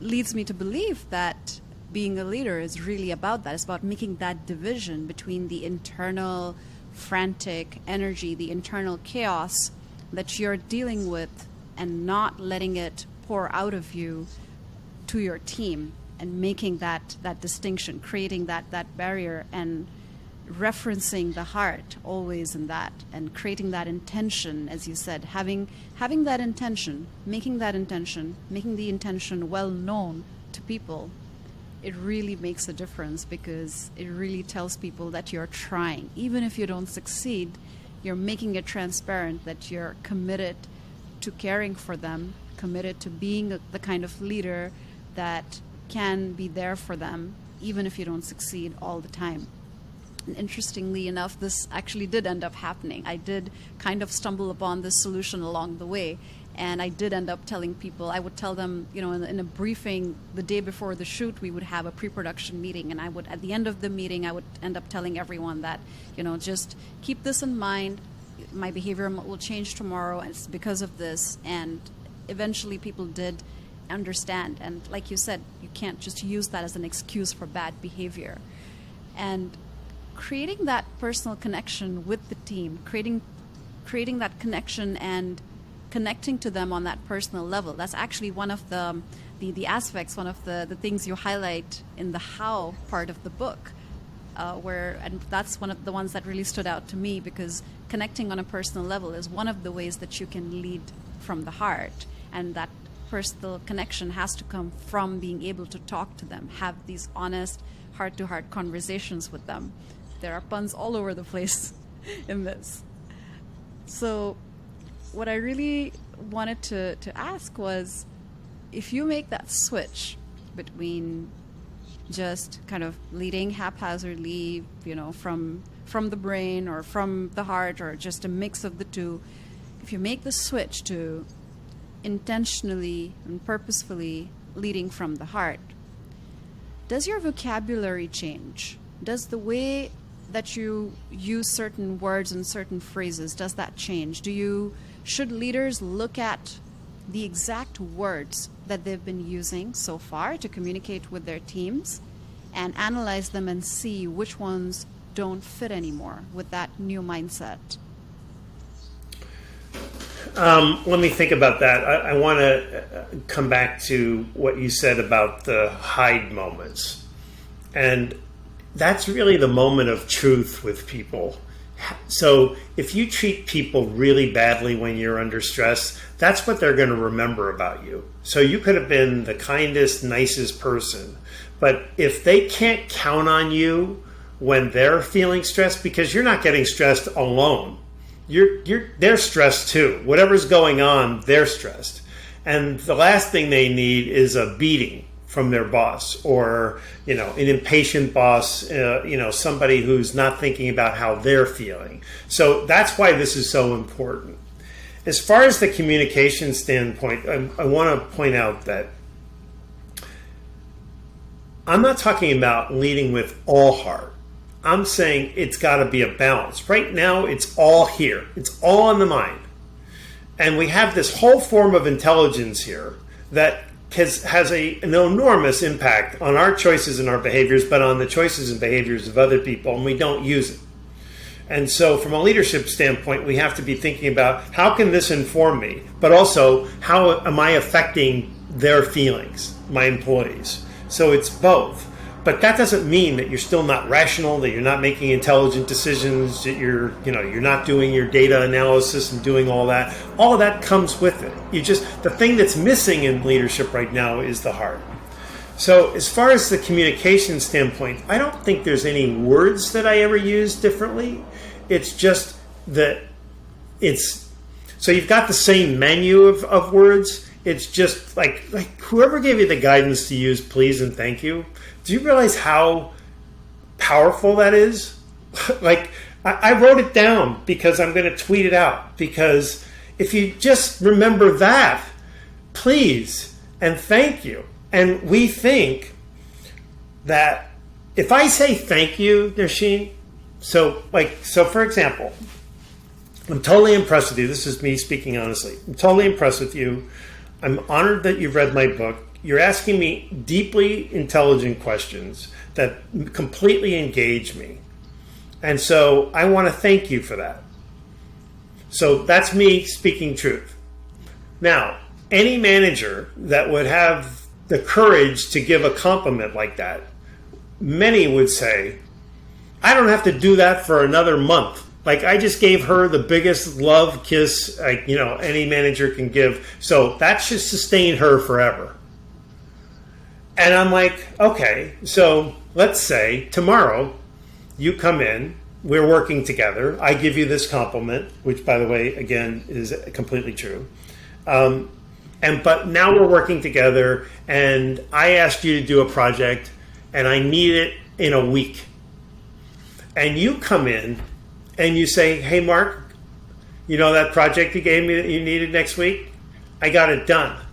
leads me to believe that being a leader is really about that. It's about making that division between the internal frantic energy, the internal chaos that you're dealing with, and not letting it pour out of you to your team, and making that distinction, creating that barrier, and referencing the heart always in that, and creating that intention, as you said, having that intention, making the intention well known to people. It really makes a difference, because it really tells people that you're trying. Even if you don't succeed, you're making it transparent that you're committed to caring for them, committed to being the kind of leader that can be there for them, even if you don't succeed all the time. And interestingly enough, this actually did end up happening. I did kind of stumble upon this solution along the way, and I did end up telling people. I would tell them, in a briefing the day before the shoot, we would have a pre-production meeting, and at the end of the meeting, I would end up telling everyone that, just keep this in mind. My behavior will change tomorrow, and it's because of this. And eventually people did understand. And like you said, you can't just use that as an excuse for bad behavior. And creating that personal connection with the team, creating that connection and connecting to them on that personal level. That's actually one of the aspects, one of the things you highlight in the how part of the book, and that's one of the ones that really stood out to me, because connecting on a personal level is one of the ways that you can lead from the heart. And that personal connection has to come from being able to talk to them, have these honest, heart-to-heart conversations with them. There are puns all over the place in this. So what I really wanted to ask was, if you make that switch between just kind of leading haphazardly, from the brain or from the heart or just a mix of the two. If you make the switch to intentionally and purposefully leading from the heart, does your vocabulary change? Does the way that you use certain words and certain phrases, does that change? Should leaders look at the exact words that they've been using so far to communicate with their teams and analyze them and see which ones don't fit anymore with that new mindset? Let me think about that. I want to come back to what you said about the hide moments. And that's really the moment of truth with people. So if you treat people really badly when you're under stress, that's what they're going to remember about you. So you could have been the kindest, nicest person, but if they can't count on you when they're feeling stressed, because you're not getting stressed alone, they're stressed too. Whatever's going on, they're stressed. And the last thing they need is a beating from their boss, or an impatient boss, somebody who's not thinking about how they're feeling. So that's why this is so important. As far as the communication standpoint, I want to point out that I'm not talking about leading with all heart. I'm saying it's got to be a balance. Right now, it's all here. It's all in the mind. And we have this whole form of intelligence here that has an enormous impact on our choices and our behaviors, but on the choices and behaviors of other people, and we don't use it. And so from a leadership standpoint, we have to be thinking about how can this inform me, but also how am I affecting their feelings, my employees? So it's both. But that doesn't mean that you're still not rational, that you're not making intelligent decisions, that you're not doing your data analysis and doing all that. All of that comes with it. The thing that's missing in leadership right now is the heart. So as far as the communication standpoint, I don't think there's any words that I ever use differently. It's just that so you've got the same menu of words. It's just like whoever gave you the guidance to use please and thank you. Do you realize how powerful that is? I wrote it down because I'm going to tweet it out. Because if you just remember that, please and thank you. And we think that if I say thank you, Nausheen, so for example, I'm totally impressed with you. This is me speaking honestly. I'm totally impressed with you. I'm honored that you've read my book. You're asking me deeply intelligent questions that completely engage me. And so I want to thank you for that. So that's me speaking truth. Now, any manager that would have the courage to give a compliment like that, many would say, I don't have to do that for another month. I just gave her the biggest love kiss any manager can give. So that should sustain her forever. And I'm like, okay, so let's say tomorrow you come in, we're working together, I give you this compliment, which by the way, again, is completely true. But now we're working together and I asked you to do a project and I need it in a week. And you come in and you say, hey, Mark, that project you gave me that you needed next week? I got it done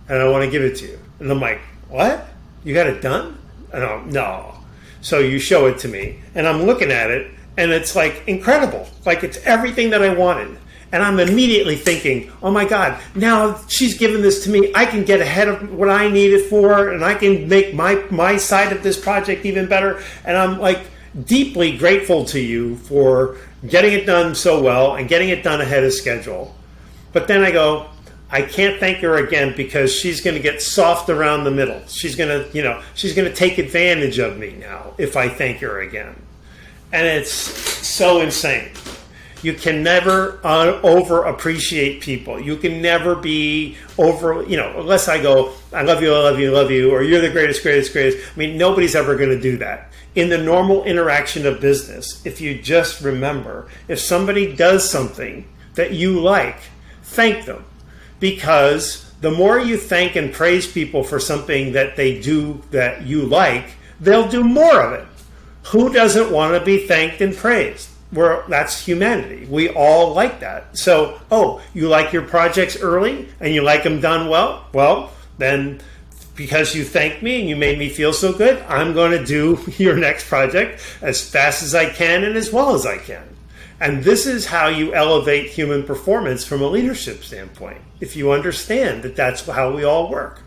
and I want to give it to you. And I'm like, what? You got it done? And I'm, no. So you show it to me and I'm looking at it and it's incredible. It's everything that I wanted. And I'm immediately thinking, oh my God, now she's given this to me. I can get ahead of what I need it for and I can make my side of this project even better. And I'm deeply grateful to you for getting it done so well and getting it done ahead of schedule. But then I go, I can't thank her again because she's going to get soft around the middle. She's going to take advantage of me now if I thank her again. And it's so insane. You can never over appreciate people. You can never be over, unless I go, I love you, I love you, I love you, or you're the greatest, greatest, greatest. I mean, nobody's ever going to do that. In the normal interaction of business, if you just remember, if somebody does something that you like, thank them. Because the more you thank and praise people for something that they do that you like, they'll do more of it. Who doesn't want to be thanked and praised? That's humanity. We all like that. So, oh, you like your projects early and you like them done well? Well, then because you thanked me and you made me feel so good, I'm going to do your next project as fast as I can and as well as I can. And this is how you elevate human performance from a leadership standpoint, if you understand that that's how we all work.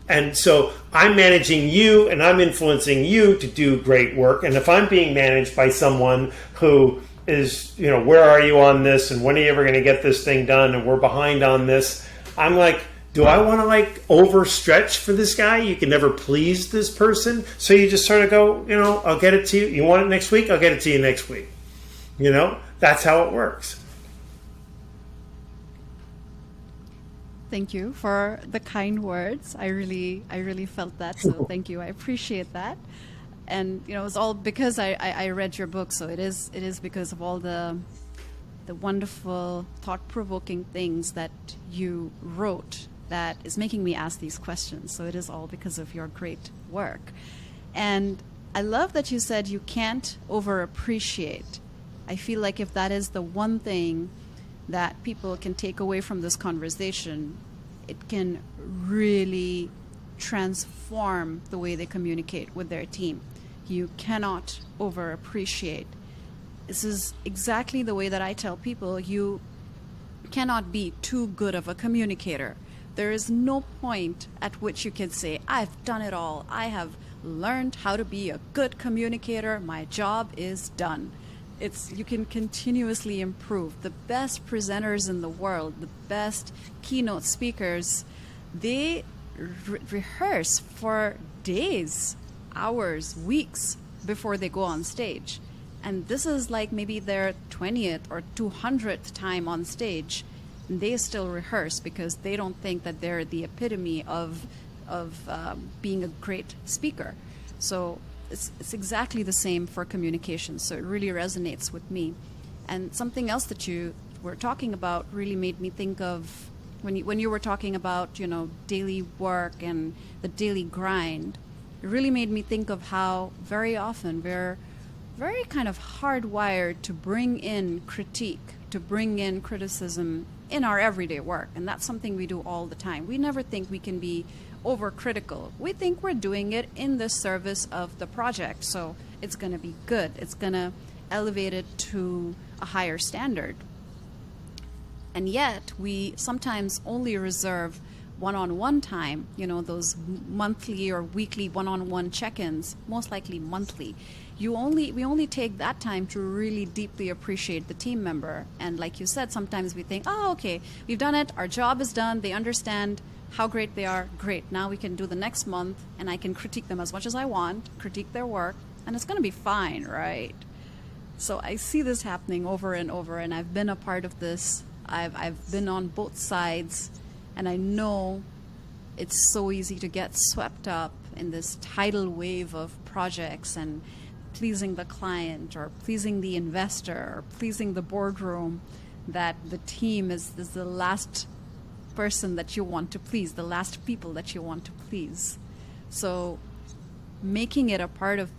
And so I'm managing you and I'm influencing you to do great work. And if I'm being managed by someone who is, where are you on this? And when are you ever going to get this thing done? And we're behind on this. I'm like, do I want to overstretch for this guy? You can never please this person. So you just sort of go, I'll get it to you. You want it next week? I'll get it to you next week. That's how it works. Thank you for the kind words. I really felt that. So thank you. I appreciate that. And it's all because I read your book. So it is because of all the wonderful, thought-provoking things that you wrote that is making me ask these questions. So it is all because of your great work. And I love that you said you can't over-appreciate. I feel like if that is the one thing that people can take away from this conversation, it can really transform the way they communicate with their team. You cannot over appreciate. This is exactly the way that I tell people, you cannot be too good of a communicator. There is no point at which you can say, I've done it all. I have learned how to be a good communicator. My job is done. You can continuously improve. The best presenters in the world, the best keynote speakers, they rehearse for days, hours, weeks before they go on stage. And this is like maybe their 20th or 200th time on stage. And they still rehearse because they don't think that they're the epitome of being a great speaker. So it's exactly the same for communication. So it really resonates with me. And something else that you were talking about really made me think of when you were talking about, daily work and the daily grind. It really made me think of how very often we're very kind of hardwired to bring in critique, to bring in criticism in our everyday work. And that's something we do all the time. We never think we can be overcritical. We think we're doing it in the service of the project, so it's going to be good. It's going to elevate it to a higher standard. And yet, we sometimes only reserve one-on-one time, those monthly or weekly one-on-one check-ins, most likely monthly. We only take that time to really deeply appreciate the team member. And like you said, sometimes we think, oh, okay, we've done it, our job is done, they understand how great they are. Great, now we can do the next month and I can critique them as much as I want, critique their work, and it's going to be fine, right? So I see this happening over and over, and I've been a part of this. I've been on both sides, and I know it's so easy to get swept up in this tidal wave of projects and pleasing the client or pleasing the investor or pleasing the boardroom, that the team is the last person that you want to please, the last people that you want to please. So making it a part of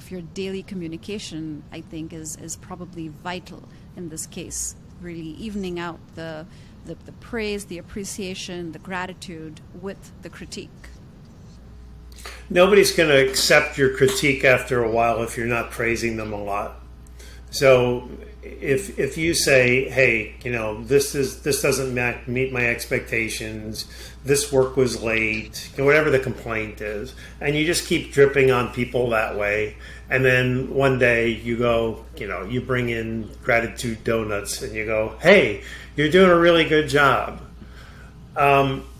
your daily communication, I think, is probably vital in this case. Really evening out the praise, the appreciation, the gratitude with the critique. Nobody's going to accept your critique after a while if you're not praising them a lot. So if you say, hey, this doesn't meet my expectations, this work was late, whatever the complaint is, and you just keep dripping on people that way, and then one day you go, you bring in gratitude donuts and you go, hey, you're doing a really good job.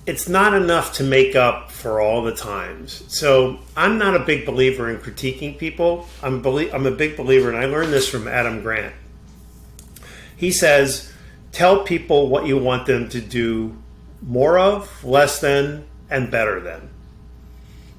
It's not enough to make up for all the times. So I'm not a big believer in critiquing people. I'm a big believer, and I learned this from Adam Grant. He says, tell people what you want them to do more of, less than, and better than.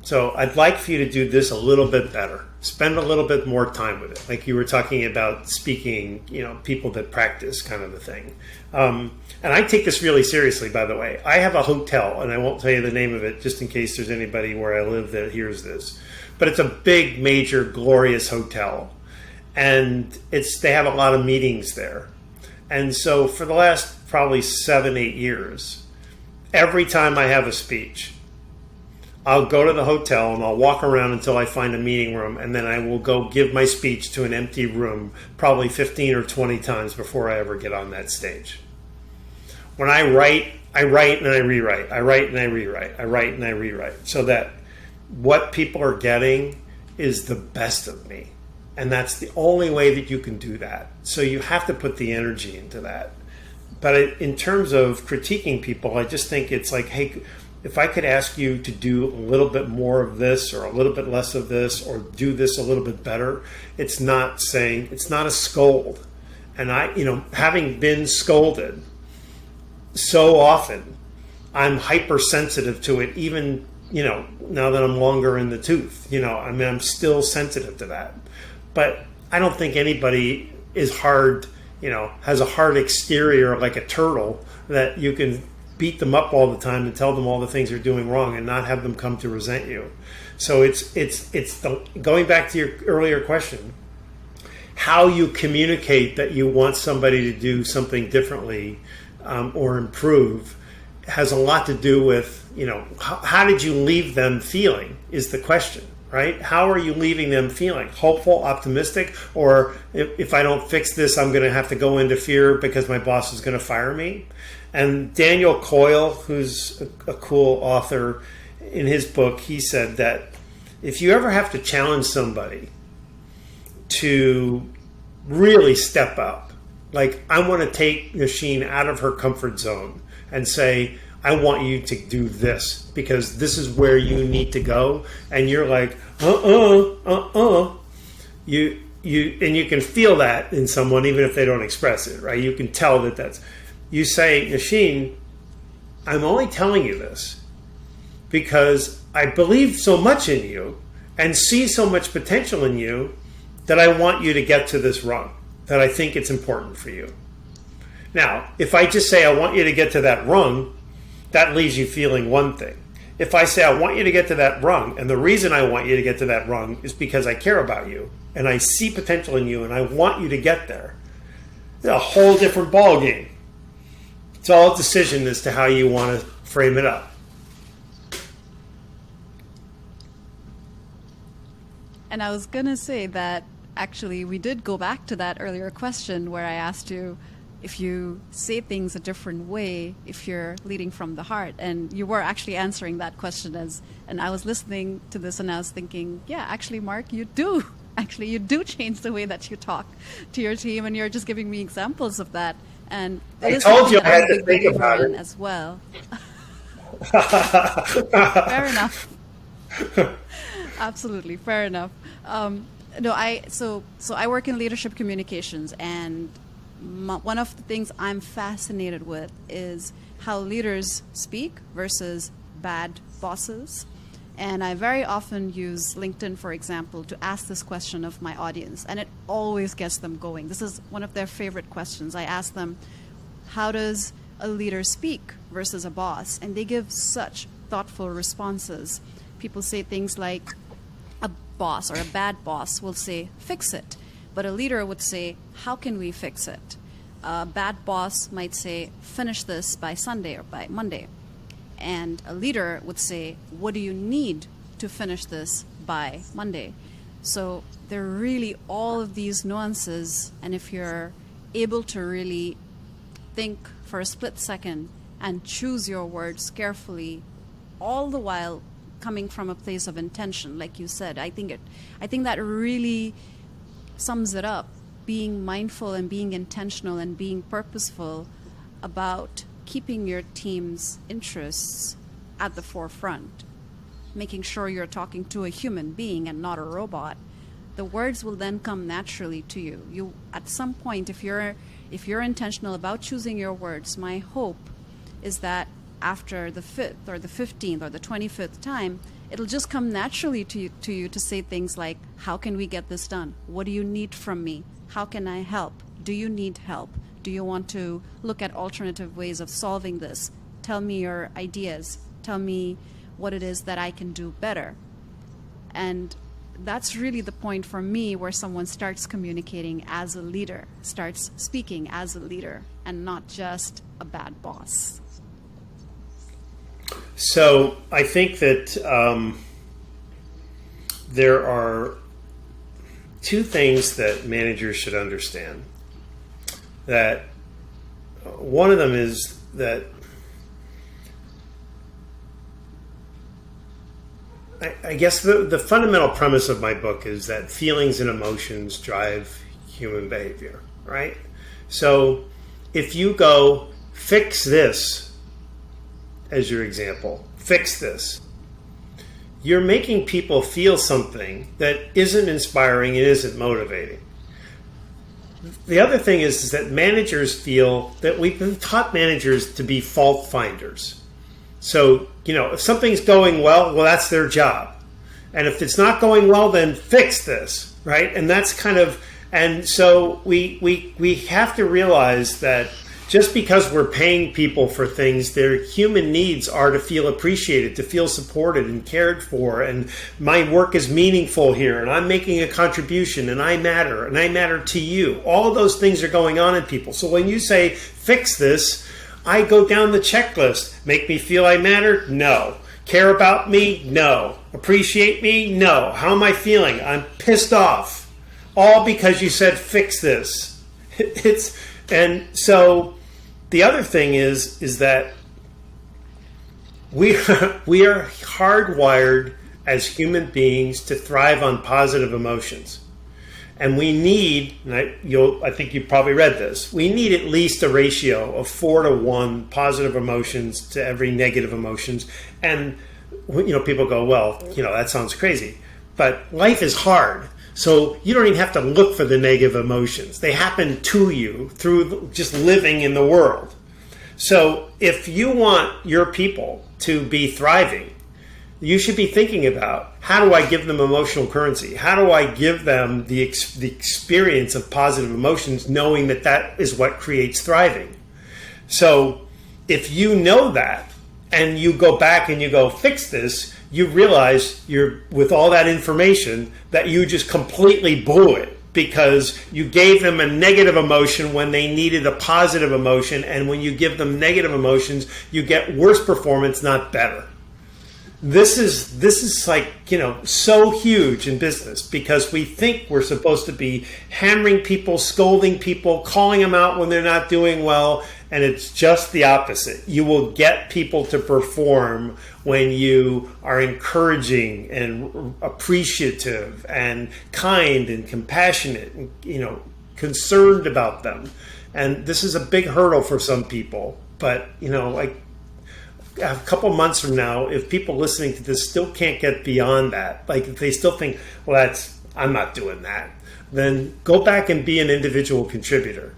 So I'd like for you to do this a little bit better. Spend a little bit more time with it. Like you were talking about speaking, people that practice kind of a thing. And I take this really seriously, by the way. I have a hotel, and I won't tell you the name of it just in case there's anybody where I live that hears this. But it's a big, major, glorious hotel. And they have a lot of meetings there. And so for the last probably 7-8 years, every time I have a speech, I'll go to the hotel and I'll walk around until I find a meeting room, and then I will go give my speech to an empty room probably 15 or 20 times before I ever get on that stage. When I write and I rewrite. I write and I rewrite. I write and I rewrite. So that what people are getting is the best of me. And that's the only way that you can do that. So you have to put the energy into that. But in terms of critiquing people, I just think it's like, hey, if I could ask you to do a little bit more of this or a little bit less of this or do this a little bit better, it's not a scold. And having been scolded so often, I'm hypersensitive to it, even, now that I'm longer in the tooth. I'm still sensitive to that. But I don't think anybody is hard, has a hard exterior like a turtle that you can beat them up all the time and tell them all the things they're doing wrong and not have them come to resent you. So it's going back to your earlier question, how you communicate that you want somebody to do something differently or improve has a lot to do with, how did you leave them feeling is the question, right? How are you leaving them feeling? Hopeful, optimistic, or if I don't fix this, I'm going to have to go into fear because my boss is going to fire me? And Daniel Coyle, who's a cool author, in his book, he said that if you ever have to challenge somebody to really step up, like I want to take Nausheen out of her comfort zone and say, I want you to do this because this is where you need to go. And you're like, you can feel that in someone, even if they don't express it, right? You can tell that you say, Nausheen, I'm only telling you this because I believe so much in you and see so much potential in you that I want you to get to this rung, that I think it's important for you. Now, if I just say I want you to get to that rung, that leaves you feeling one thing. If I say I want you to get to that rung, and the reason I want you to get to that rung is because I care about you and I see potential in you and I want you to get there, it's a whole different ball game. It's all a decision as to how you want to frame it up. And I was going to say that actually we did go back to that earlier question where I asked you if you say things a different way, if you're leading from the heart. And you were actually answering that question and I was listening to this and I was thinking, yeah, actually, Mark, you do. Actually, you do change the way that you talk to your team, and you're just giving me examples of that. And I told you I had to think about it as well. Fair enough. Absolutely, fair enough. So I work in leadership communications, and one of the things I'm fascinated with is how leaders speak versus bad bosses. And I very often use LinkedIn, for example, to ask this question of my audience, and it always gets them going. This is one of their favorite questions. I ask them, how does a leader speak versus a boss? And they give such thoughtful responses. People say things like, a boss or a bad boss will say, fix it. But a leader would say, how can we fix it? A bad boss might say, finish this by Sunday or by Monday. And a leader would say, what do you need to finish this by Monday? So there are really all of these nuances. And if you're able to really think for a split second and choose your words carefully, all the while coming from a place of intention, like you said, I think that really sums it up. Being mindful and being intentional and being purposeful about keeping your team's interests at the forefront, making sure you're talking to a human being and not a robot. The words will then come naturally to you. You, at some point, if you're intentional about choosing your words, my hope is that after the 5th or the 15th or the 25th time, it'll just come naturally to you to say things like, how can we get this done? What do you need from me? How can I help? Do you need help? Do you want to look at alternative ways of solving this? Tell me your ideas. Tell me what it is that I can do better. And that's really the point for me where someone starts communicating as a leader, starts speaking as a leader, and not just a bad boss. So I think that there are two things that managers should understand. That one of them is that I guess the fundamental premise of my book is that feelings and emotions drive human behavior, right? So if you go, fix this, as your example, fix this, you're making people feel something that isn't inspiring and isn't motivating. The other thing is that managers feel that we've been taught managers to be fault finders. So, if something's going well, that's their job. And if it's not going well, then fix this, right? And that's and so we have to realize that just because we're paying people for things, their human needs are to feel appreciated, to feel supported and cared for, and my work is meaningful here, and I'm making a contribution, and I matter to you. All of those things are going on in people. So when you say, fix this, I go down the checklist. Make me feel I matter? No. Care about me? No. Appreciate me? No. How am I feeling? I'm pissed off. All because you said, fix this. And so the other thing is that we are hardwired as human beings to thrive on positive emotions. And we need, and I think you probably read this, we need at least a ratio of 4-to-1 positive emotions to every negative emotions. And, people go, that sounds crazy. But life is hard. So you don't even have to look for the negative emotions. They happen to you through just living in the world. So if you want your people to be thriving, you should be thinking about, how do I give them emotional currency? How do I give them the experience of positive emotions, knowing that that is what creates thriving? So if you know that, and you go back and you go, fix this, you realize with all that information that you just completely blew it, because you gave them a negative emotion when they needed a positive emotion. And when you give them negative emotions, you get worse performance, not better. This is like, so huge in business, because we think we're supposed to be hammering people, scolding people, calling them out when they're not doing well. And it's just the opposite. You will get people to perform when you are encouraging and appreciative and kind and compassionate and, concerned about them. And this is a big hurdle for some people. But, like a couple months from now, if people listening to this still can't get beyond that, like if they still think, I'm not doing that, then go back and be an individual contributor.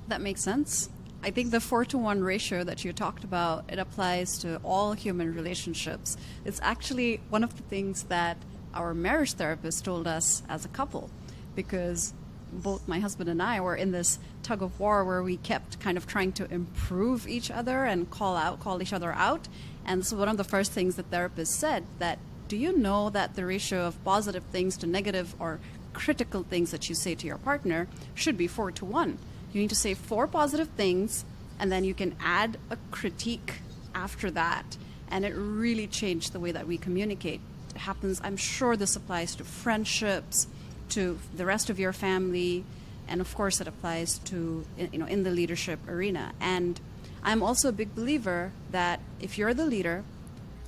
That makes sense. I think the 4-to-1 ratio that you talked about, it applies to all human relationships. It's actually one of the things that our marriage therapist told us as a couple, because both my husband and I were in this tug of war where we kept kind of trying to improve each other and call each other out. And so one of the first things the therapist said, that, do you know that the ratio of positive things to negative or critical things that you say to your partner should be 4-to-1? You need to say 4 positive things, and then you can add a critique after that. And it really changed the way that we communicate. It happens, I'm sure this applies to friendships, to the rest of your family, and of course it applies to, in the leadership arena. And I'm also a big believer that if you're the leader,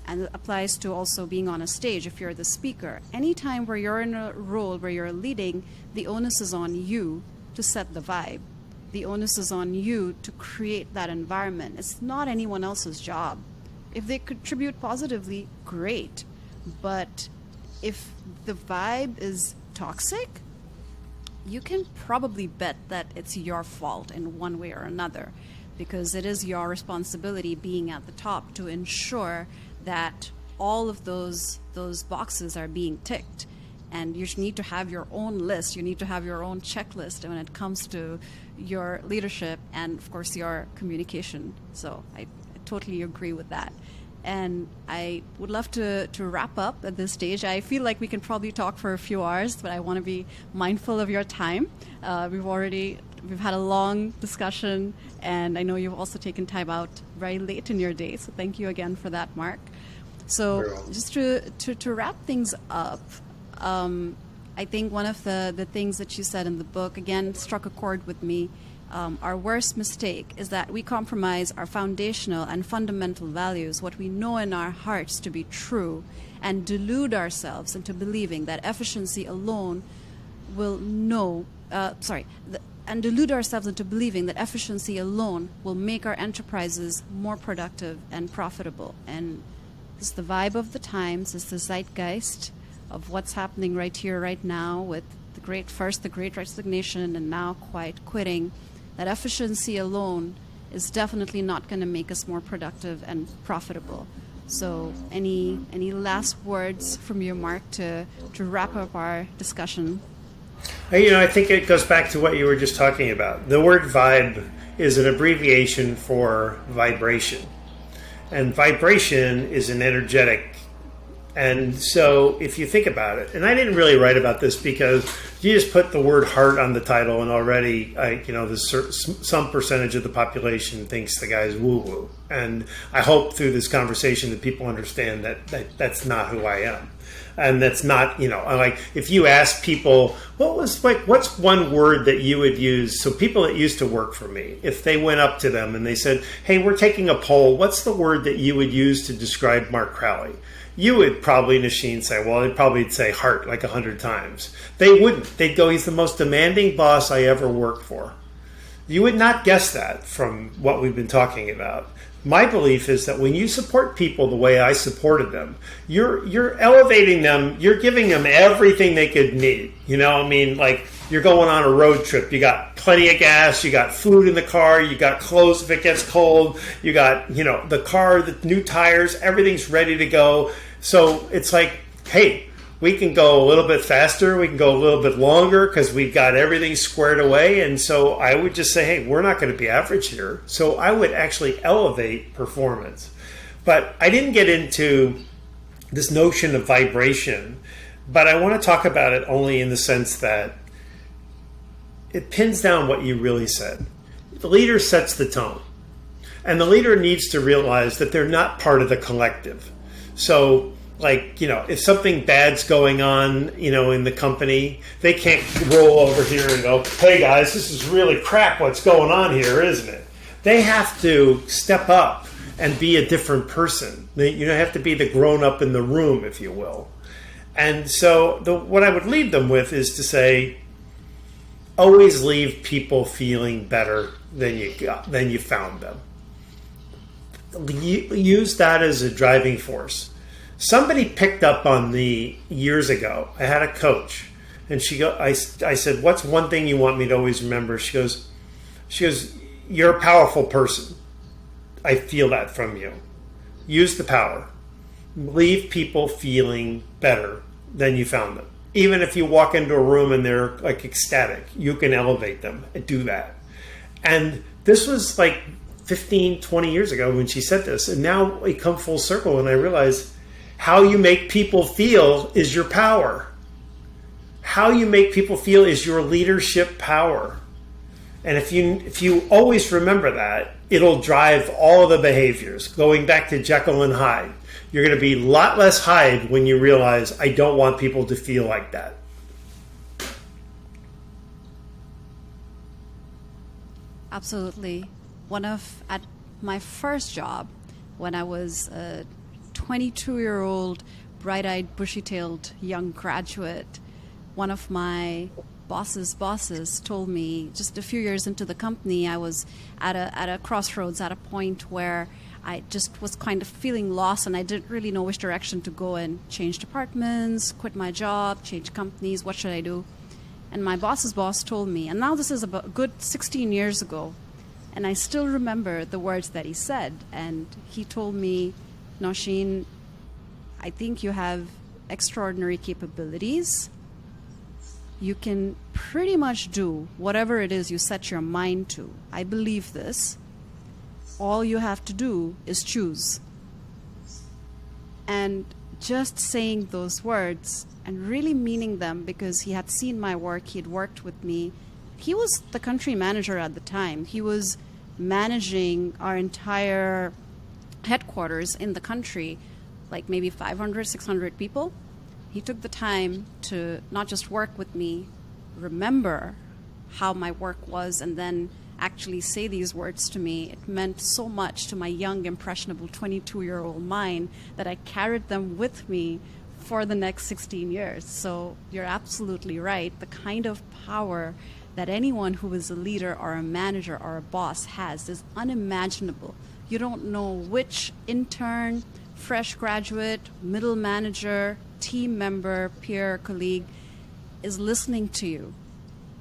and it applies to also being on a stage, if you're the speaker, anytime where you're in a role where you're leading, the onus is on you to set the vibe. The onus is on you to create that environment. It's not anyone else's job. If they contribute positively, great. But if the vibe is toxic, you can probably bet that it's your fault in one way or another. because it is your responsibility being at the top to ensure that all of those boxes are being ticked. And you need to have your own list. You need to have your own checklist when it comes to your leadership and, of course, your communication. So I totally agree with that. And I would love to wrap up at this stage. I feel like we can probably talk for a few hours, but I want to be mindful of your time. We've had a long discussion, and I know you've also taken time out very late in your day. So thank you again for that, Mark. So just to wrap things up, I think one of the things that you said in the book, again, struck a chord with me. Our worst mistake is that we compromise our foundational and fundamental values, what we know in our hearts to be true, and delude ourselves into believing that efficiency alone will make our enterprises more productive and profitable. And it's the vibe of the times, it's the zeitgeist of what's happening right here, right now, with the great resignation and now quiet quitting, that efficiency alone is definitely not going to make us more productive and profitable. So any last words from you, Mark, to wrap up our discussion? I think it goes back to what you were just talking about. The word vibe is an abbreviation for vibration. And vibration is an energetic. And so if you think about it, and I didn't really write about this because you just put the word heart on the title and already, there's some percentage of the population thinks the guy's woo-woo. And I hope through this conversation that people understand that that's not who I am. And that's not, like if you ask people, what's one word that you would use? So people that used to work for me, if they went up to them and they said, hey, we're taking a poll, what's the word that you would use to describe Mark Crowley? You would probably, Nausheen, say, well, they'd probably say heart like 100 times. They wouldn't. They'd go, he's the most demanding boss I ever worked for. You would not guess that from what we've been talking about. My belief is that when you support people the way I supported them, you're elevating them, you're giving them everything they could need. Like you're going on a road trip, you got plenty of gas, you got food in the car, you got clothes if it gets cold, you got, the car, the new tires, everything's ready to go. So it's like, hey, we can go a little bit faster, we can go a little bit longer because we've got everything squared away. And so I would just say, hey, we're not going to be average here. So I would actually elevate performance. But I didn't get into this notion of vibration, but I want to talk about it only in the sense that it pins down what you really said. The leader sets the tone. And the leader needs to realize that they're not part of the collective. So if something bad's going on, in the company, they can't roll over here and go, hey guys, this is really crap what's going on here, isn't it? They have to step up and be a different person. They have to be the grown up in the room, if you will. And so what I would leave them with is to say, always leave people feeling better than you found them. Use that as a driving force. Somebody picked up on me years ago. I had a coach, and I said, what's one thing you want me to always remember? She goes, you're a powerful person. I feel that from you. Use the power. Leave people feeling better than you found them. Even if you walk into a room and they're like ecstatic, you can elevate them and do that. And this was like 15, 20 years ago when she said this. And now we come full circle and I realize how you make people feel is your power. How you make people feel is your leadership power. And if you always remember that, it'll drive all of the behaviors. Going back to Jekyll and Hyde, you're going to be a lot less Hyde when you realize I don't want people to feel like that. Absolutely. At my first job, when I was a 22-year-old, bright-eyed, bushy-tailed young graduate, one of my bosses told me just a few years into the company, I was at a crossroads, at a point where I just was kind of feeling lost and I didn't really know which direction to go and change departments, quit my job, change companies, what should I do? And my boss's boss told me, and now this is about a good 16 years ago, And I still remember the words that he said. And he told me, Nausheen, I think you have extraordinary capabilities. You can pretty much do whatever it is you set your mind to. I believe this. All you have to do is choose. And just saying those words and really meaning them, because he had seen my work, he had worked with me. He was the country manager at the time. He was managing our entire headquarters in the country, like maybe 500, 600 people. He took the time to not just work with me, remember how my work was, and then actually say these words to me. It meant so much to my young, impressionable 22-year-old mind that I carried them with me for the next 16 years. So you're absolutely right. The kind of power that anyone who is a leader or a manager or a boss has is unimaginable. You don't know which intern, fresh graduate, middle manager, team member, peer, colleague is listening to you.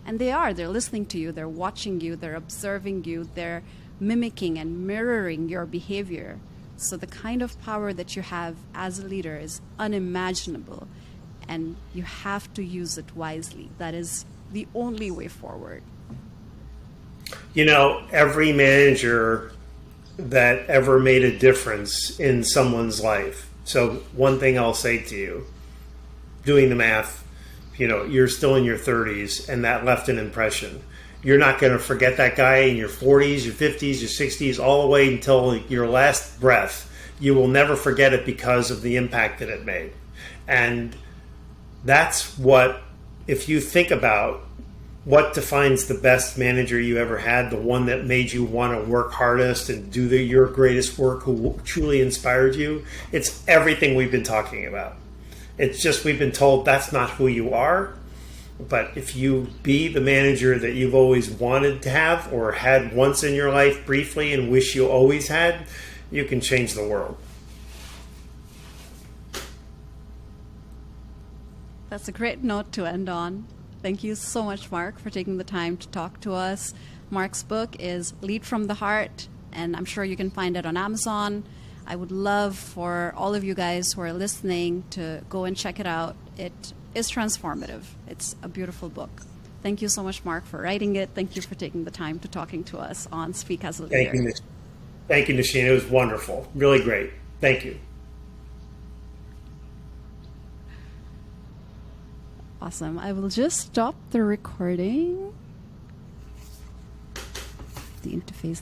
And they're listening to you, they're watching you, they're observing you, they're mimicking and mirroring your behavior. So the kind of power that you have as a leader is unimaginable, and you have to use it wisely. That is the only way forward. You know, every manager that ever made a difference in someone's life. So one thing I'll say to you, doing the math, you know, you're still in your 30s and that left an impression. You're not going to forget that guy in your 40s, your 50s, your 60s, all the way until your last breath. You will never forget it because of the impact that it made. And that's what, if you think about what defines the best manager you ever had, the one that made you want to work hardest and do your greatest work, who truly inspired you, it's everything we've been talking about. It's just we've been told that's not who you are. But if you be the manager that you've always wanted to have or had once in your life briefly and wish you always had, you can change the world. That's a great note to end on. Thank you so much, Mark, for taking the time to talk to us. Mark's book is Lead from the Heart, and I'm sure you can find it on Amazon. I would love for all of you guys who are listening to go and check it out. It is transformative. It's a beautiful book. Thank you so much, Mark, for writing it. Thank you for taking the time to talking to us on Speak as a Leader. Thank you, Nausheen. It was wonderful. Really great. Thank you. Awesome. I will just stop the recording. The interface